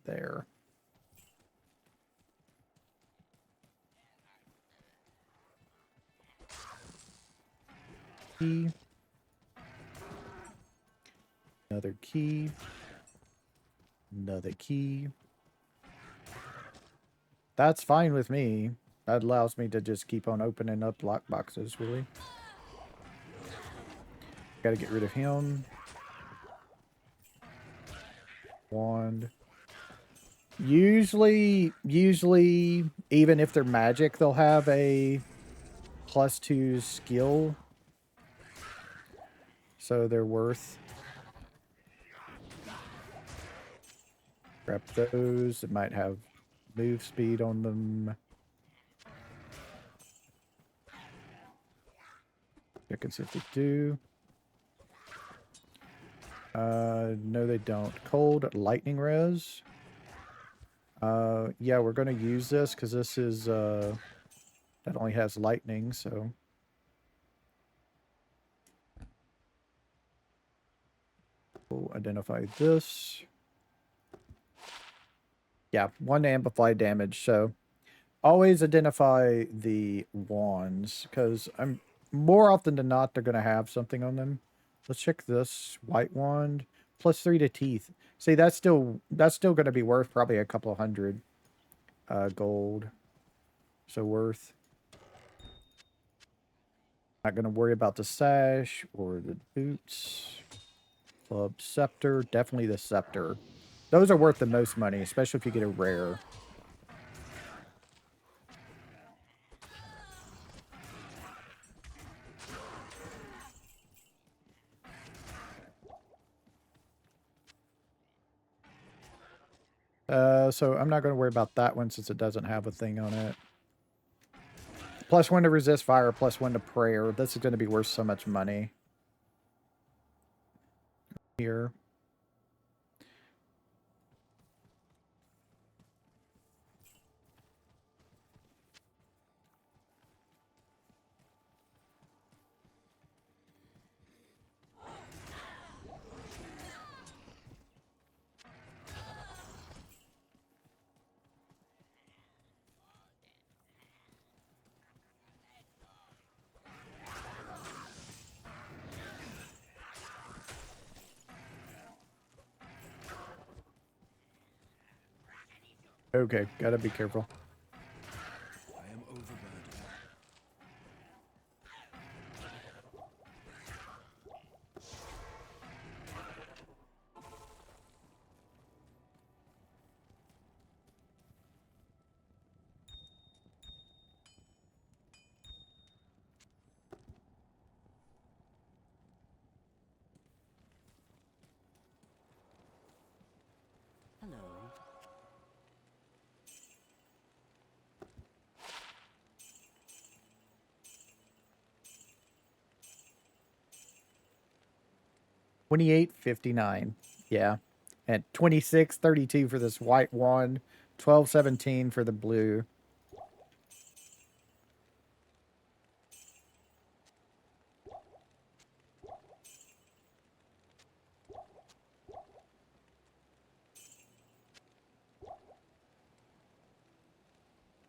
there. Key. Another key. Another key. That's fine with me. That allows me to just keep on opening up lock boxes, really. Gotta get rid of him. Wand. Usually, even if they're magic, they'll have a +2 skill. So they're worth. Grab those. It might have move speed on them. Check and see if they do. No, they don't. Cold lightning res. Yeah, we're gonna use this because this is that only has lightning, so. We'll identify this. Yeah, 1 amplify damage. So always identify the wands because I'm more often than not they're gonna have something on them. Let's check this white wand. +3 to teeth. See, that's still gonna be worth probably a couple of hundred gold. So worth. Not gonna worry about the sash or the boots. Club scepter. Definitely the scepter. Those are worth the most money, especially if you get a rare. So I'm not going to worry about that one since it doesn't have a thing on it. +1 to resist fire, +1 to prayer. This is going to be worth so much money. Here. Okay, gotta be careful. I am overburdened. Hello. $28.59. Yeah. And $26.32 for this white one. $12.17 for the blue.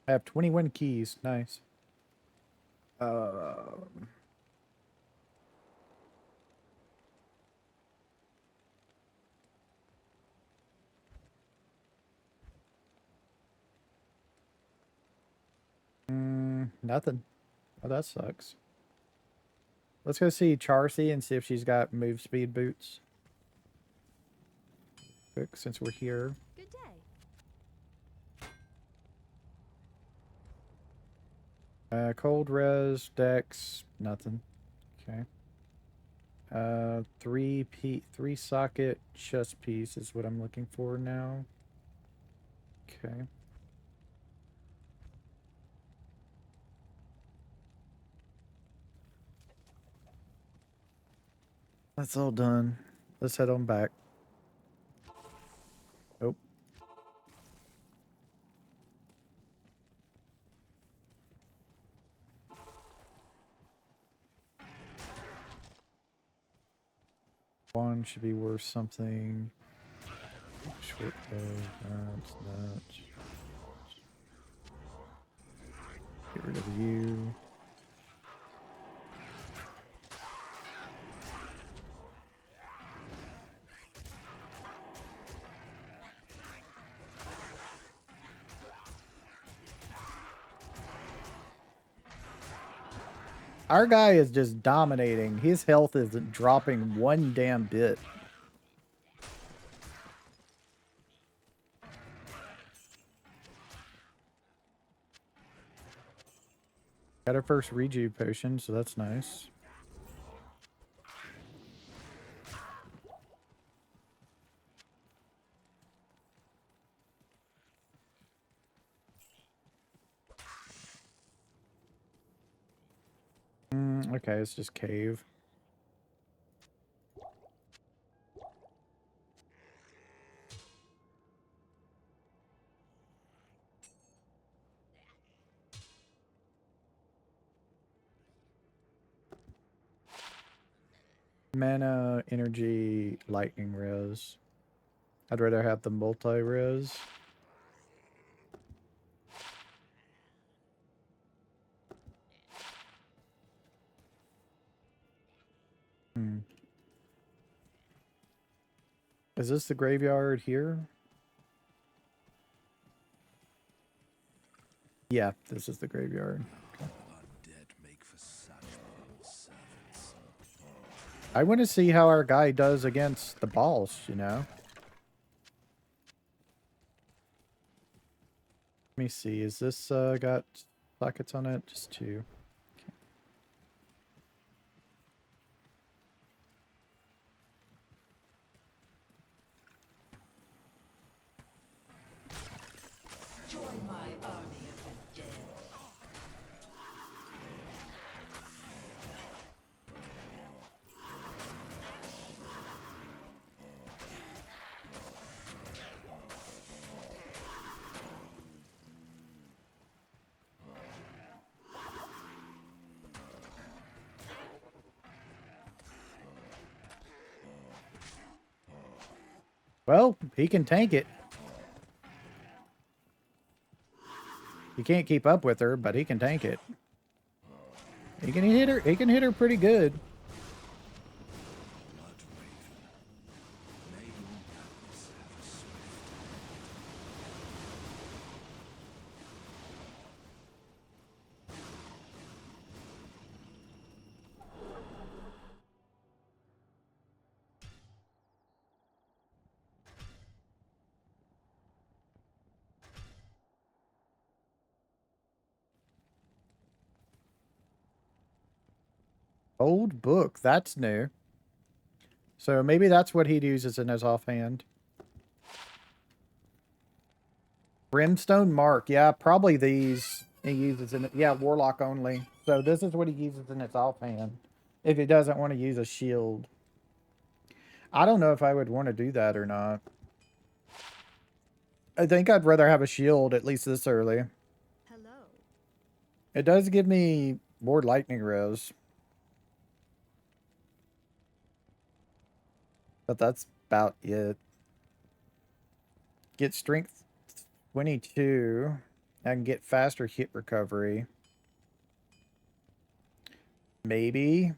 I have 21 keys. Nice. Nothing. Oh, that sucks. Let's go see Charcy and see if she's got move speed boots. Quick, since we're here. Good day. Cold res, dex, nothing. Okay. 3 socket chest piece is what I'm looking for now. Okay. That's all done. Let's head on back. Oh. One should be worth something. Short that. Get rid of you. Our guy is just dominating. His health is dropping one damn bit. Got our first rejuve potion, so that's nice. Okay, it's just cave. Mana, energy, lightning res. I'd rather have the multi-res. Hmm. Is this the graveyard here? Yeah, this is the graveyard. Undead make for such poor servants. I want to see how our guy does against the boss, you know? Let me see. Is this got sockets on it? Just two. Well, he can tank it. He can't keep up with her, but he can tank it. He can hit her. He can hit her pretty good. May your madness have a swift. Old book. That's new. So maybe that's what he uses in his offhand. Brimstone Mark. Yeah, probably these he uses in it. Yeah, Warlock only. So this is what he uses in his offhand. If he doesn't want to use a shield. I don't know if I would want to do that or not. I think I'd rather have a shield, at least this early. Hello. It does give me more lightning res. But that's about it. Get strength 22. I can get faster hit recovery. Maybe.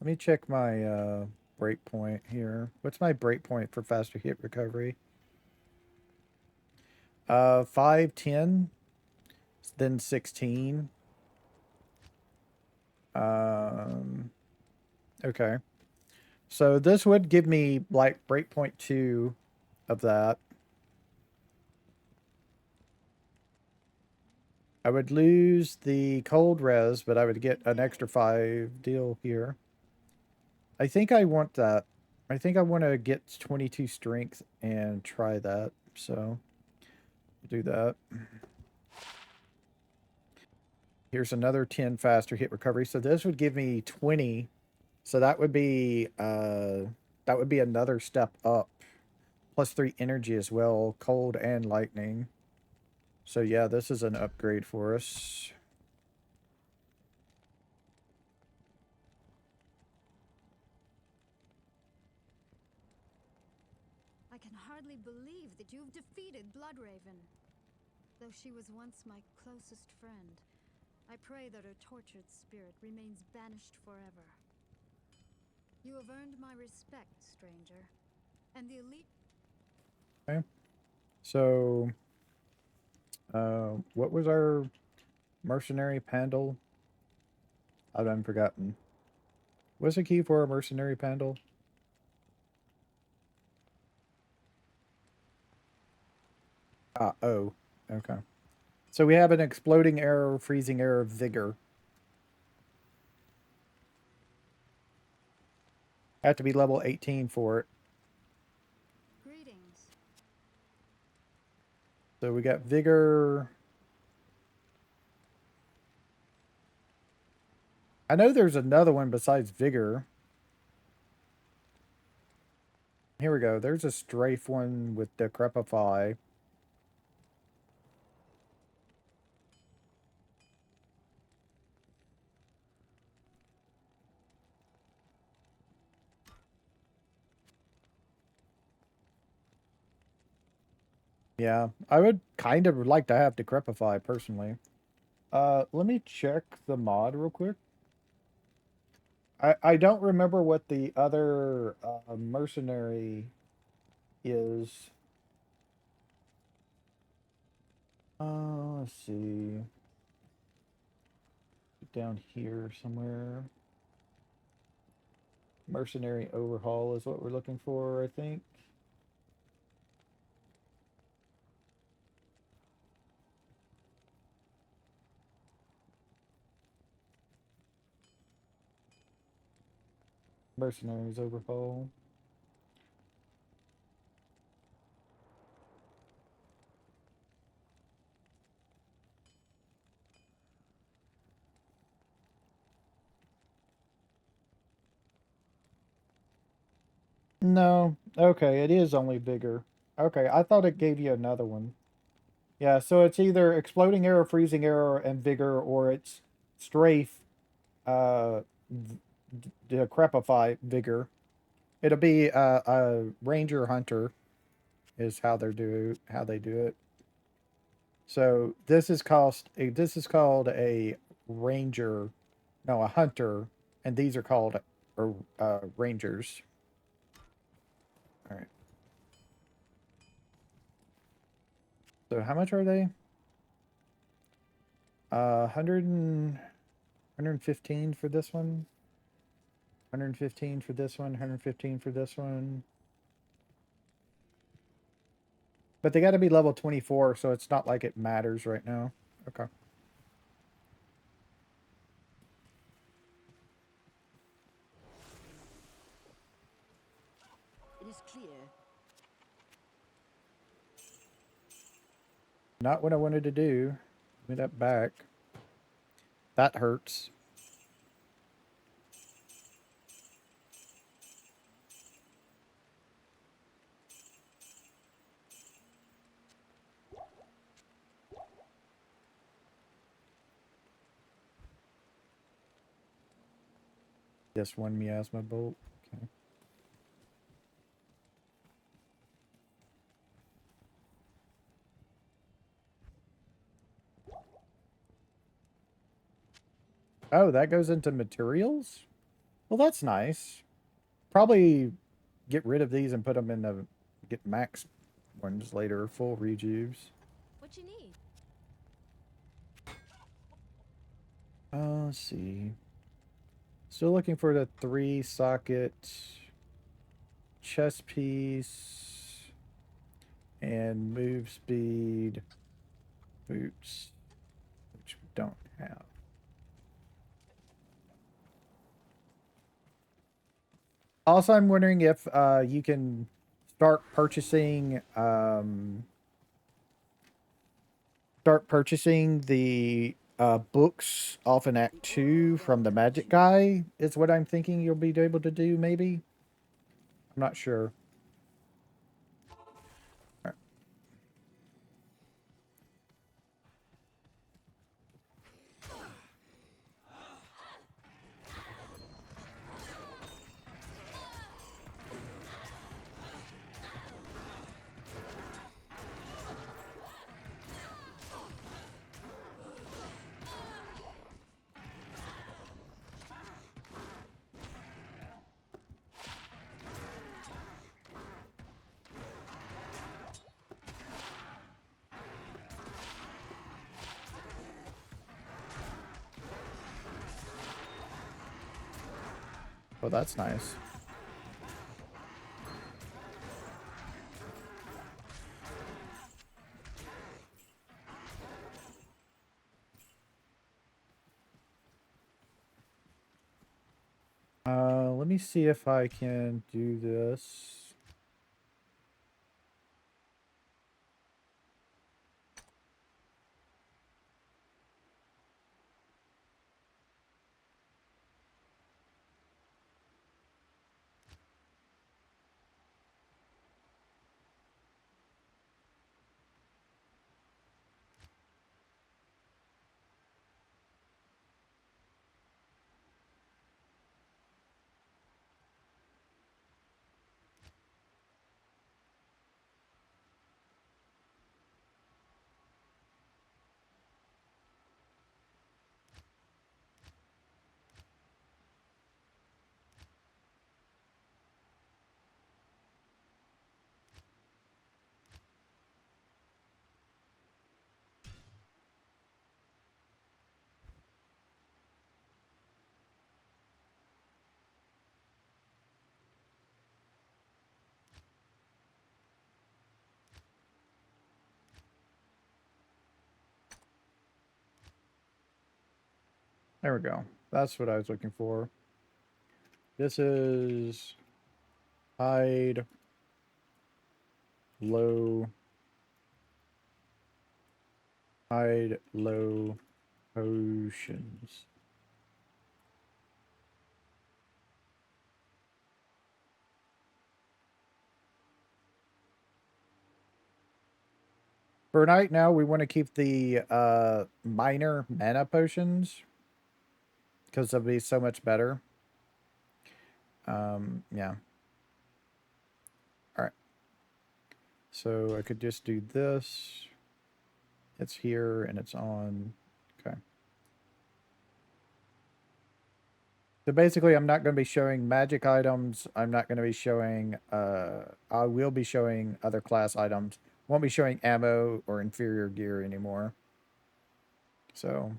Let me check my breakpoint here. What's my breakpoint for faster hit recovery? 5, 10, then 16. Okay. So this would give me like breakpoint 2 of that. I would lose the cold res, but I would get an extra 5 deal here. I think I want that. I think I want to get 22 strength and try that. So do that. Here's another 10 faster hit recovery. So this would give me 20. So that would be another step up. Plus 3 energy as well, cold and lightning. So yeah, this is an upgrade for us. I can hardly believe that you've defeated Bloodraven. Though she was once my closest friend, I pray that her tortured spirit remains banished forever. You have earned my respect, stranger. And the elite... Okay. So what was our mercenary pandal? I've forgotten. What's the key for a mercenary pandal? Ah, oh. Okay. So we have an exploding arrow, freezing arrow, vigor. Have to be level 18 for it. Greetings. So we got vigor. I know there's another one besides Vigor. Here we go. There's a strafe one with Decrepify. Yeah, I would kind of like to have Decrepify personally. Let me check the mod real quick. I don't remember what the other mercenary is. Let's see. Down here somewhere. Mercenary overhaul is what we're looking for, I think. Mercenaries overhaul. No. Okay, it is only bigger. Okay, I thought it gave you another one. Yeah, so it's either exploding arrow, freezing arrow, and vigor, or it's strafe, decrepify, vigor. It'll be a ranger hunter is how they do it. So this is called a ranger, no, a hunter, and these are called rangers. All right. So how much are they? 100 115 for this one. 115 for this one. 115 for this one. But they got to be level 24, so it's not like it matters right now. Okay. It is clear. Not what I wanted to do. Give me that back. That hurts. Just one miasma bolt. Okay. Oh, that goes into materials? Well, that's nice. Probably get rid of these and put them in the get max ones later, full rejuves. What you need? Let's see. Still looking for the 3-socket chest piece and move speed boots, which we don't have. Also, I'm wondering if you can start purchasing the books off in Act 2 from the magic guy is what I'm thinking you'll be able to do, maybe? I'm not sure. Well, that's nice. Let me see if I can do this. There we go. That's what I was looking for. This is hide low potions. For right now, we want to keep the minor mana potions because they'll be so much better. Yeah. All right. So I could just do this. It's here and it's on. Okay. So basically, I'm not going to be showing magic items. I'm not going to be showing, I will be showing other class items. Won't be showing ammo or inferior gear anymore. So,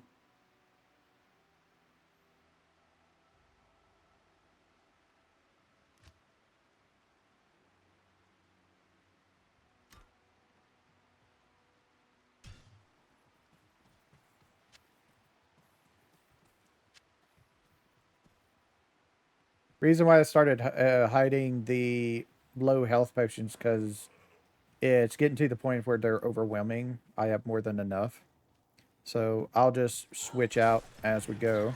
reason why I started hiding the low health potions because it's getting to the point where they're overwhelming. I have more than enough. So I'll just switch out as we go.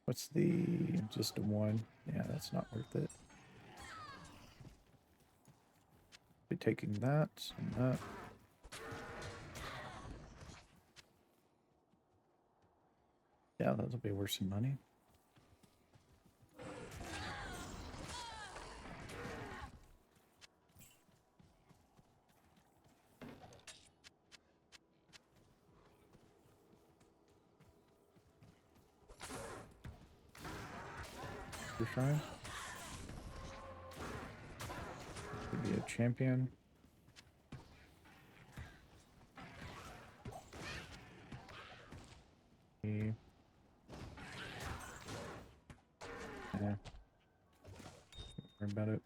What's the, just a one? Yeah, that's not worth it. Be taking that and that. Yeah, that'll be worth some money. Shrine. Could be a champion. Yeah. Don't worry about it.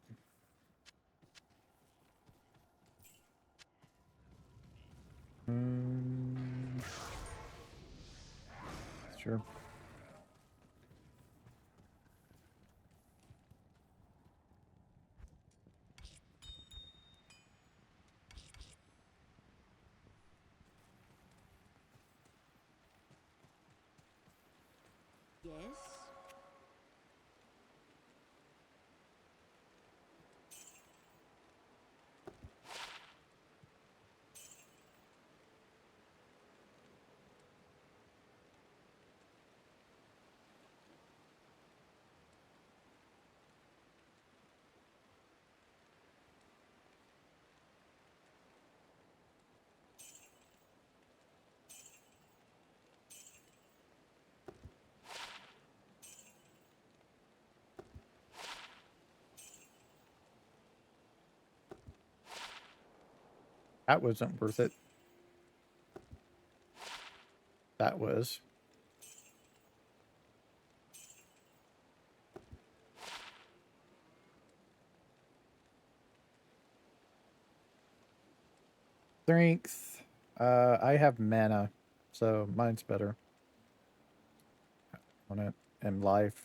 Sure. Yes? That wasn't worth it. That was. Strength. I have mana, so mine's better. On it. And life.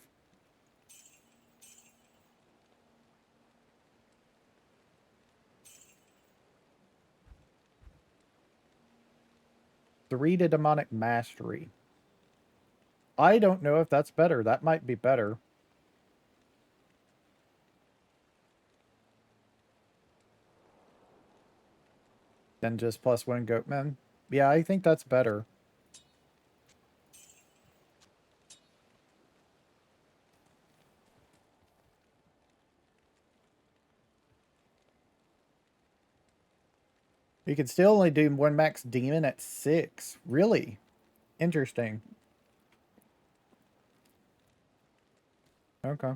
Three to demonic mastery. I don't know if that's better. That might be better. Than just +1 goatman. Yeah, I think that's better. You can still only do one max demon at 6. Really? Interesting. Okay.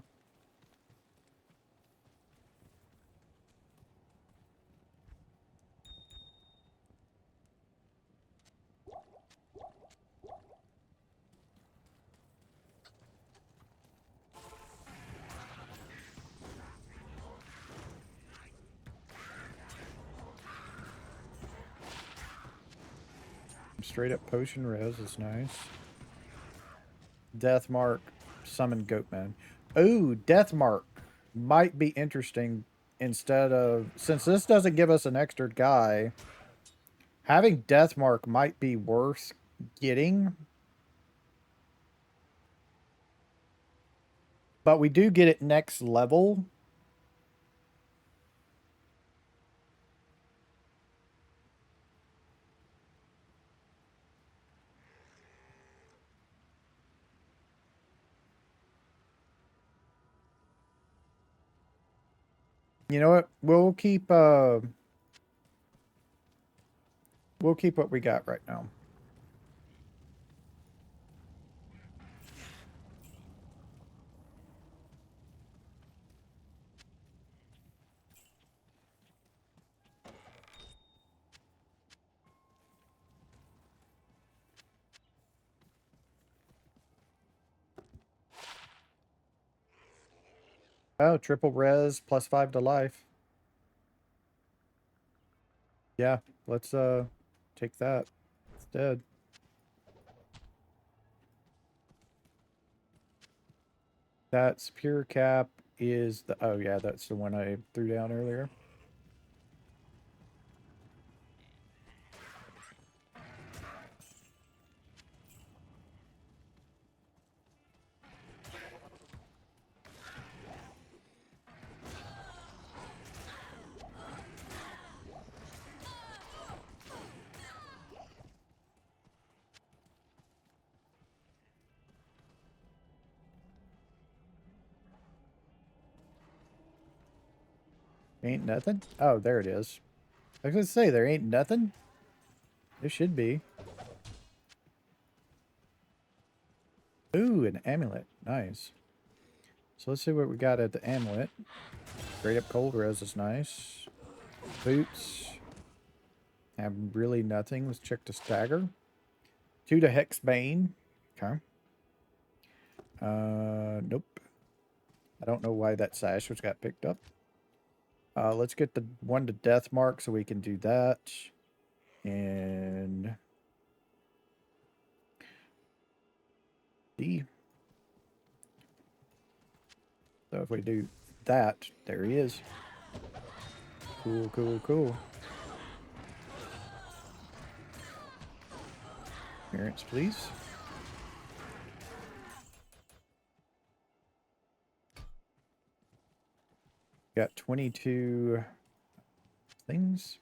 Straight up potion res is nice. Death Mark, summon Goatman. Ooh, Death Mark might be interesting instead of... Since this doesn't give us an extra guy, having Death Mark might be worth getting. But we do get it next level. You know what? We'll keep what we got right now. Oh, triple res plus 5 to life. Yeah, let's take that instead. That's pure cap is the... Oh yeah, that's the one I threw down earlier. Ain't nothing? Oh, there it is. I was gonna say, there ain't nothing? There should be. Ooh, an amulet. Nice. So let's see what we got at the amulet. Straight up cold res is nice. Boots. Have really nothing. Let's check the stagger. 2 to Hexbane. Okay. Nope. I don't know why that sash was got picked up. Let's get the 1 to Death Mark so we can do that. And... D. So if we do that, there he is. Cool, cool, cool. Appearance, please. Got 22 things.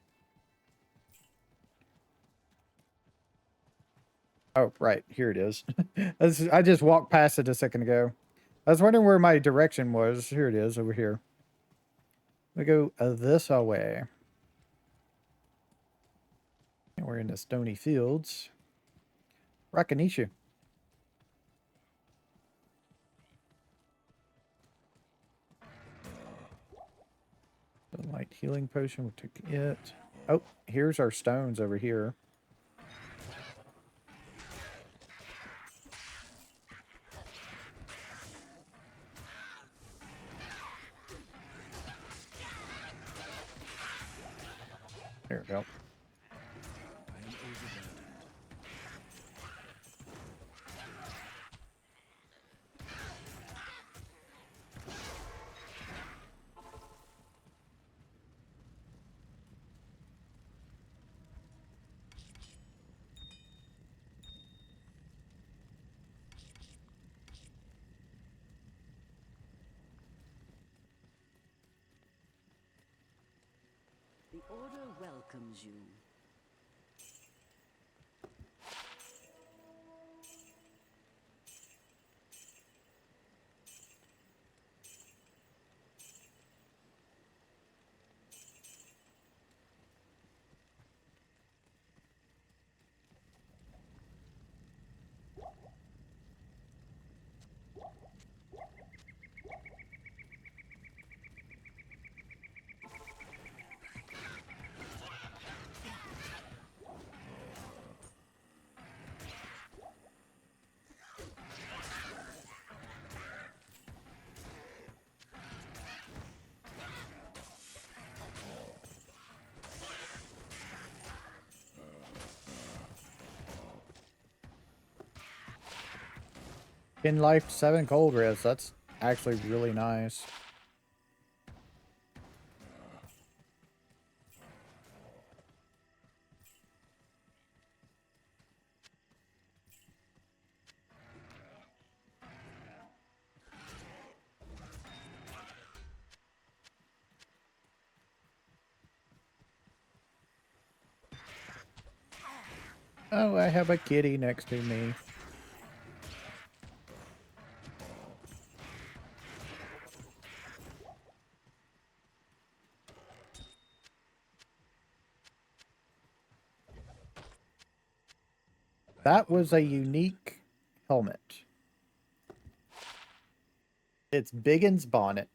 Oh, right. Here it is. I just walked past it a second ago. I was wondering where my direction was. Here it is, over here. We go this way. And we're in the stony fields. Rakanisha. The light healing potion. We took it. Oh, here's our stones over here. There we go. The Order welcomes you. 10 life, 7 cold res. That's actually really nice. Oh, I have a kitty next to me. That was a unique helmet. It's Biggin's bonnet.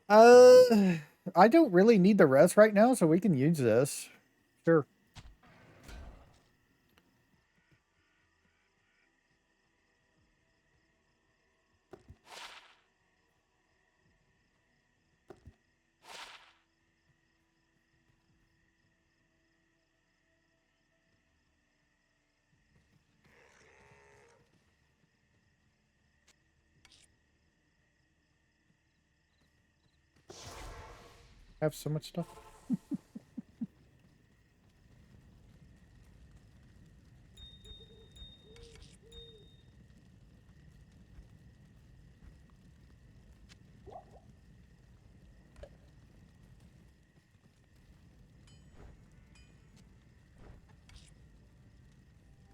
I don't really need the rest right now, so we can use this. Sure. I have so much stuff.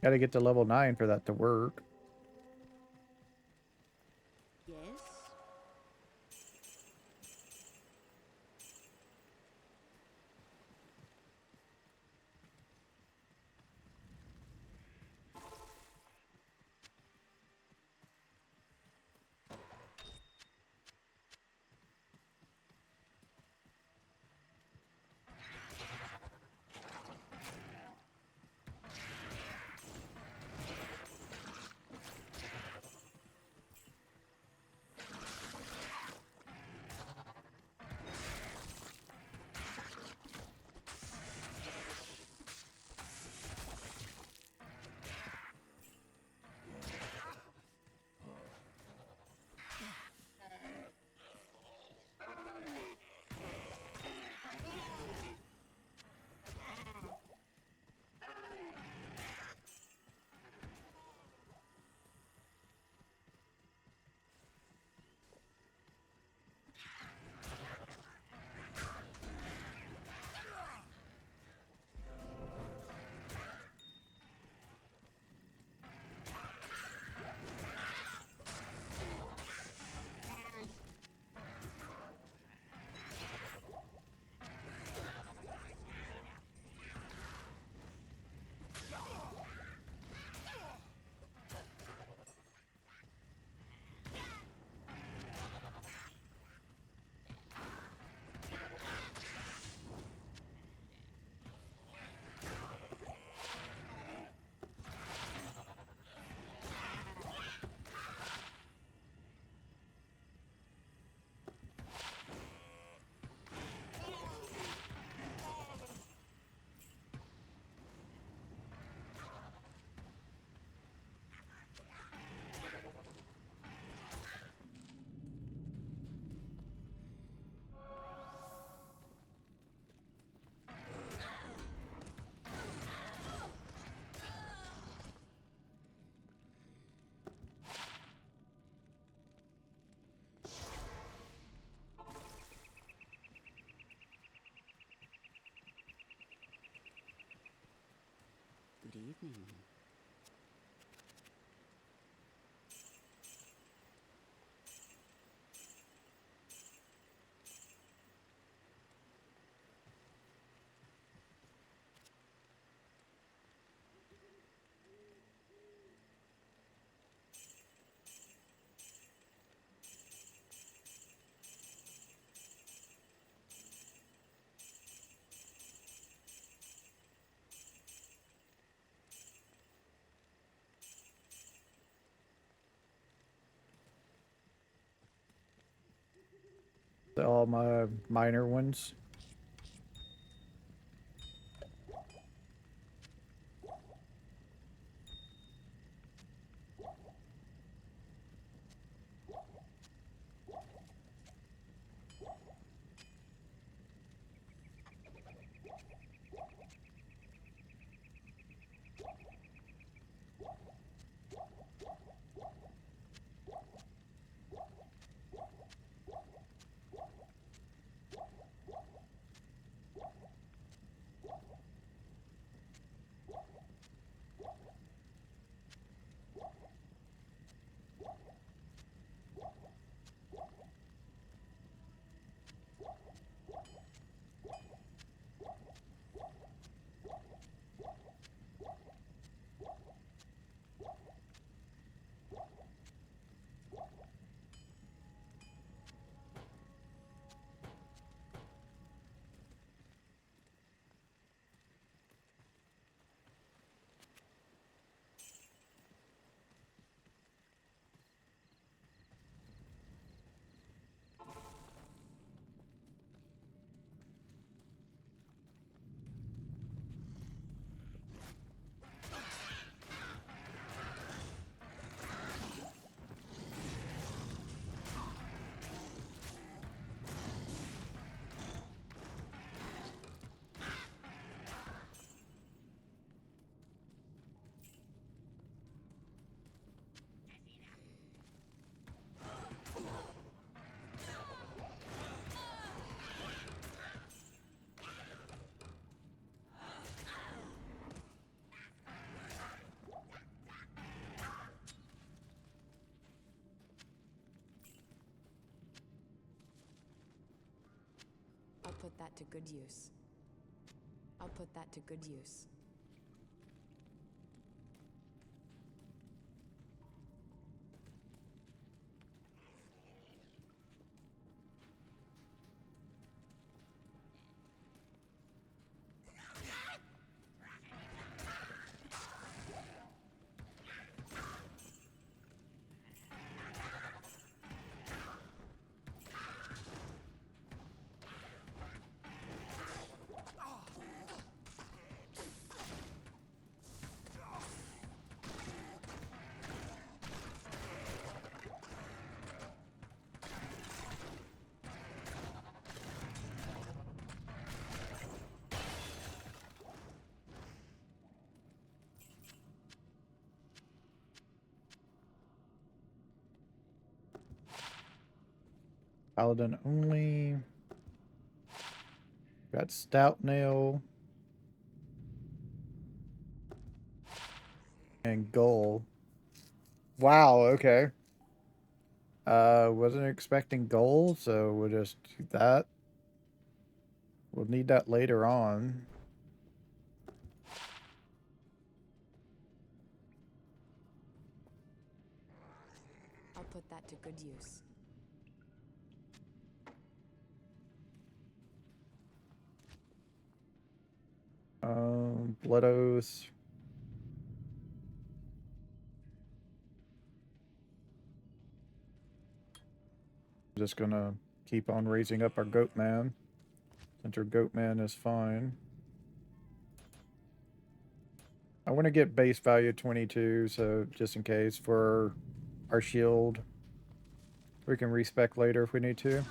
Gotta get to level 9 for that to work. Yes? Good evening. All my minor ones. that to good use. I'll put that to good use. Paladin only. Got Stout Nail. And Gold. Wow, okay. Wasn't expecting gold, so we'll just do that. We'll need that later on. I'll put that to good use. Blood Oath. Just gonna keep on raising up our goat man. Since our goat man is fine. I want to get base value 22, so just in case for our shield. We can respec later if we need to.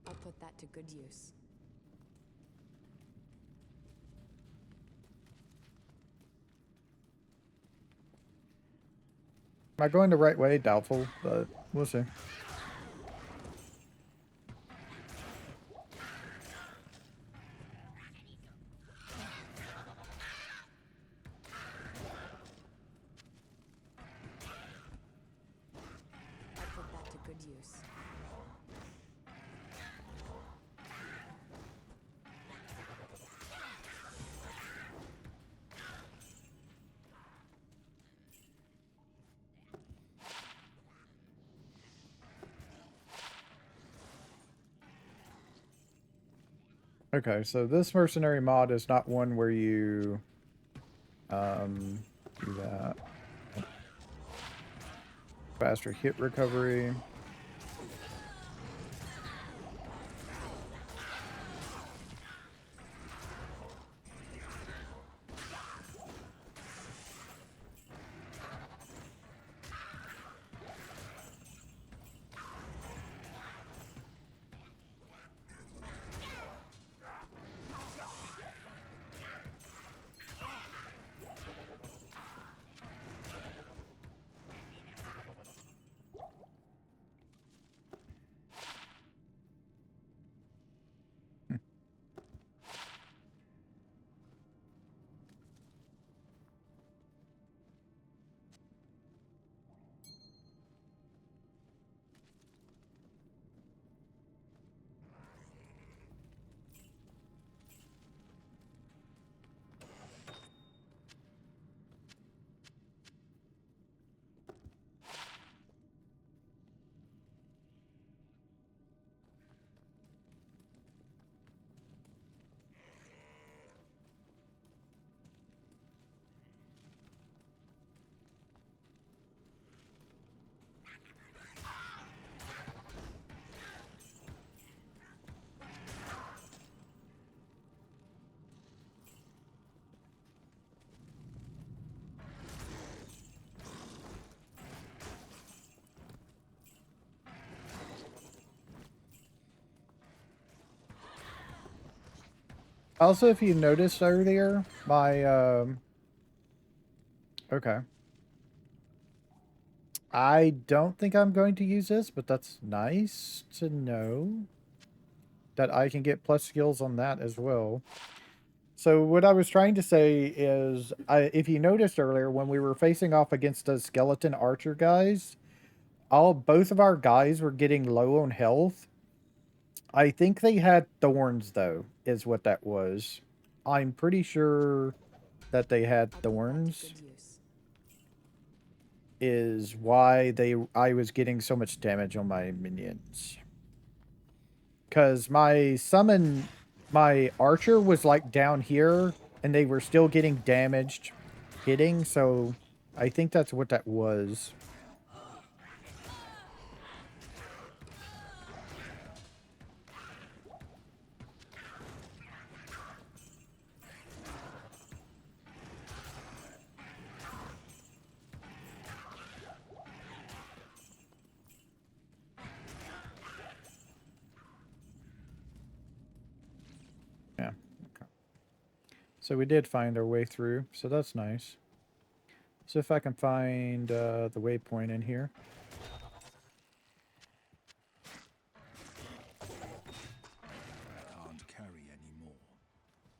I'll put that to good use. Am I going the right way? Doubtful, but we'll see. I'll put that to good use. Okay, so this mercenary mod is not one where you do that. Faster hit recovery. Also, if you noticed earlier, my okay. I don't think I'm going to use this, but that's nice to know that I can get plus skills on that as well. So what I was trying to say is, if you noticed earlier, when we were facing off against the skeleton archer guys, both of our guys were getting low on health. I think they had thorns, though, is what that was. I'm pretty sure that they had I'll put that to thorns good use. is why I was getting so much damage on my minions. Because my archer was like down here, and they were still getting damaged hitting, so I think that's what that was. Yeah. Okay. So we did find our way through, so that's nice. So if I can find the waypoint in here. Can't carry any more.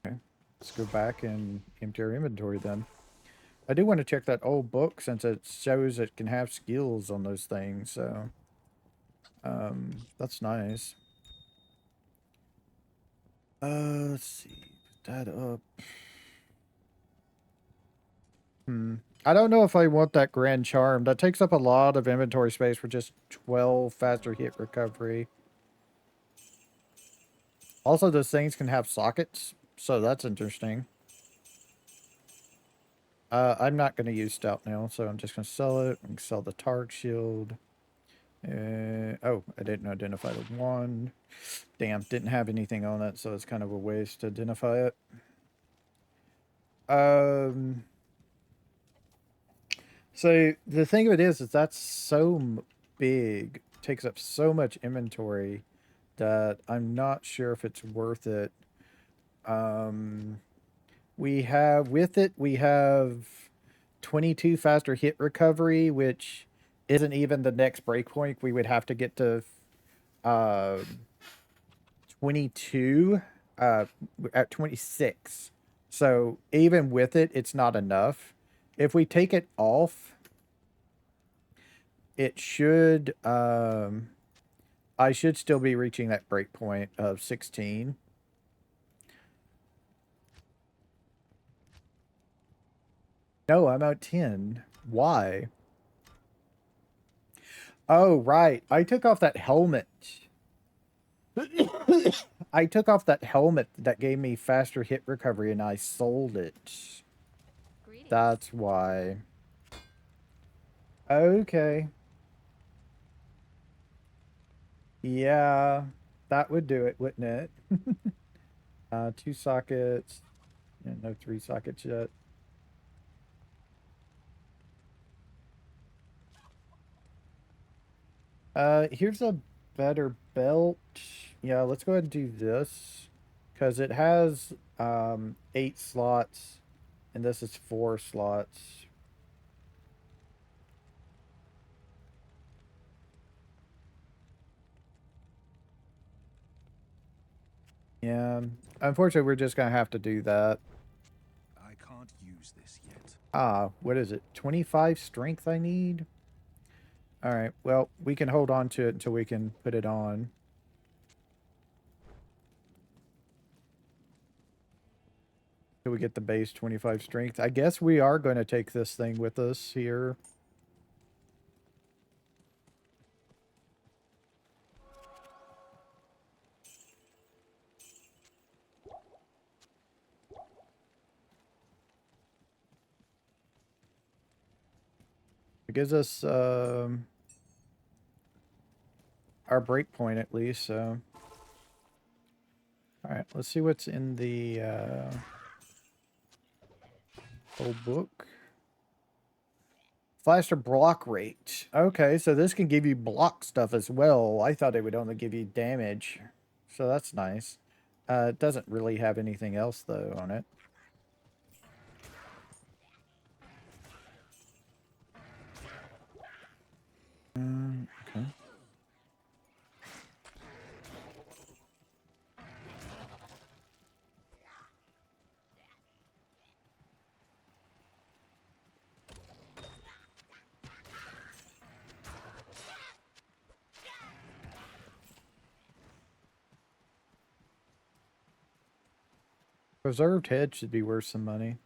Okay. Let's go back and empty our inventory then. I do want to check that old book since it shows it can have skills on those things, so that's nice. Let's see. Put that up. I don't know if I want that Grand Charm. That takes up a lot of inventory space for just 12 faster hit recovery. Also, those things can have sockets, so that's interesting. I'm not going to use Stout now, so I'm just going to sell it. I'm going to sell the Targ Shield. Oh, I didn't identify the one. Damn, didn't have anything on it, so it's kind of a waste to identify it. So the thing of it is that's so big, takes up so much inventory that I'm not sure if it's worth it. We have 22 faster hit recovery, which isn't even the next breakpoint. We would have to get to uh, 22 at 26. So even with it, it's not enough. If we take it off, it should I should still be reaching that breakpoint of 16. No, I'm at 10. Why? Oh, right. I took off that helmet. I took off that helmet that gave me faster hit recovery and I sold it. Greetings. That's why. Okay. Yeah, that would do it, wouldn't it? 2 sockets. Yeah, no 3 sockets yet. Here's a better belt. Yeah, let's go ahead and do this. Because it has 8 slots, and this is 4 slots. Yeah, unfortunately, we're just going to have to do that. I can't use this yet. Ah, what is it? 25 strength I need? Alright, well, we can hold on to it until we can put it on. Till we get the base 25 strength. I guess we are going to take this thing with us here. It gives us our break point at least, so. Alright, let's see what's in the old book. Faster block rate. Okay, so this can give you block stuff as well. I thought it would only give you damage. So that's nice. It doesn't really have anything else, though, on it. Okay. Preserved head should be worth some money.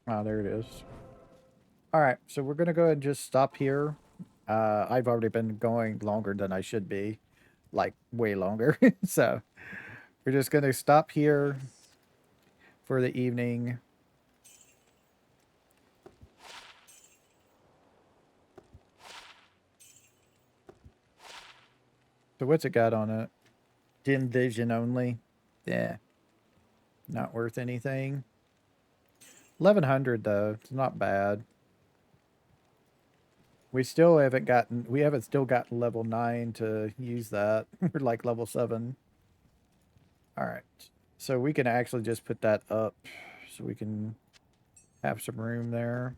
Ah, there it is. All right, so we're gonna go ahead and just stop here. I've already been going longer than I should be, like way longer. So we're just gonna stop here for the evening. So what's it got on it? Dim vision only. Yeah, not worth anything. 1100 though, it's not bad. We still haven't gotten. We haven't still gotten level 9 to use that. We're like level 7. All right, so we can actually just put that up, so we can have some room there.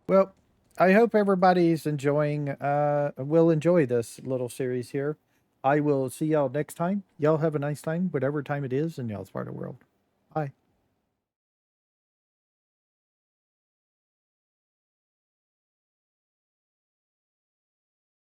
Well, I hope everybody's enjoying, will enjoy this little series here. I will see y'all next time. Y'all have a nice time, whatever time it is in y'all's part of the world. Bye.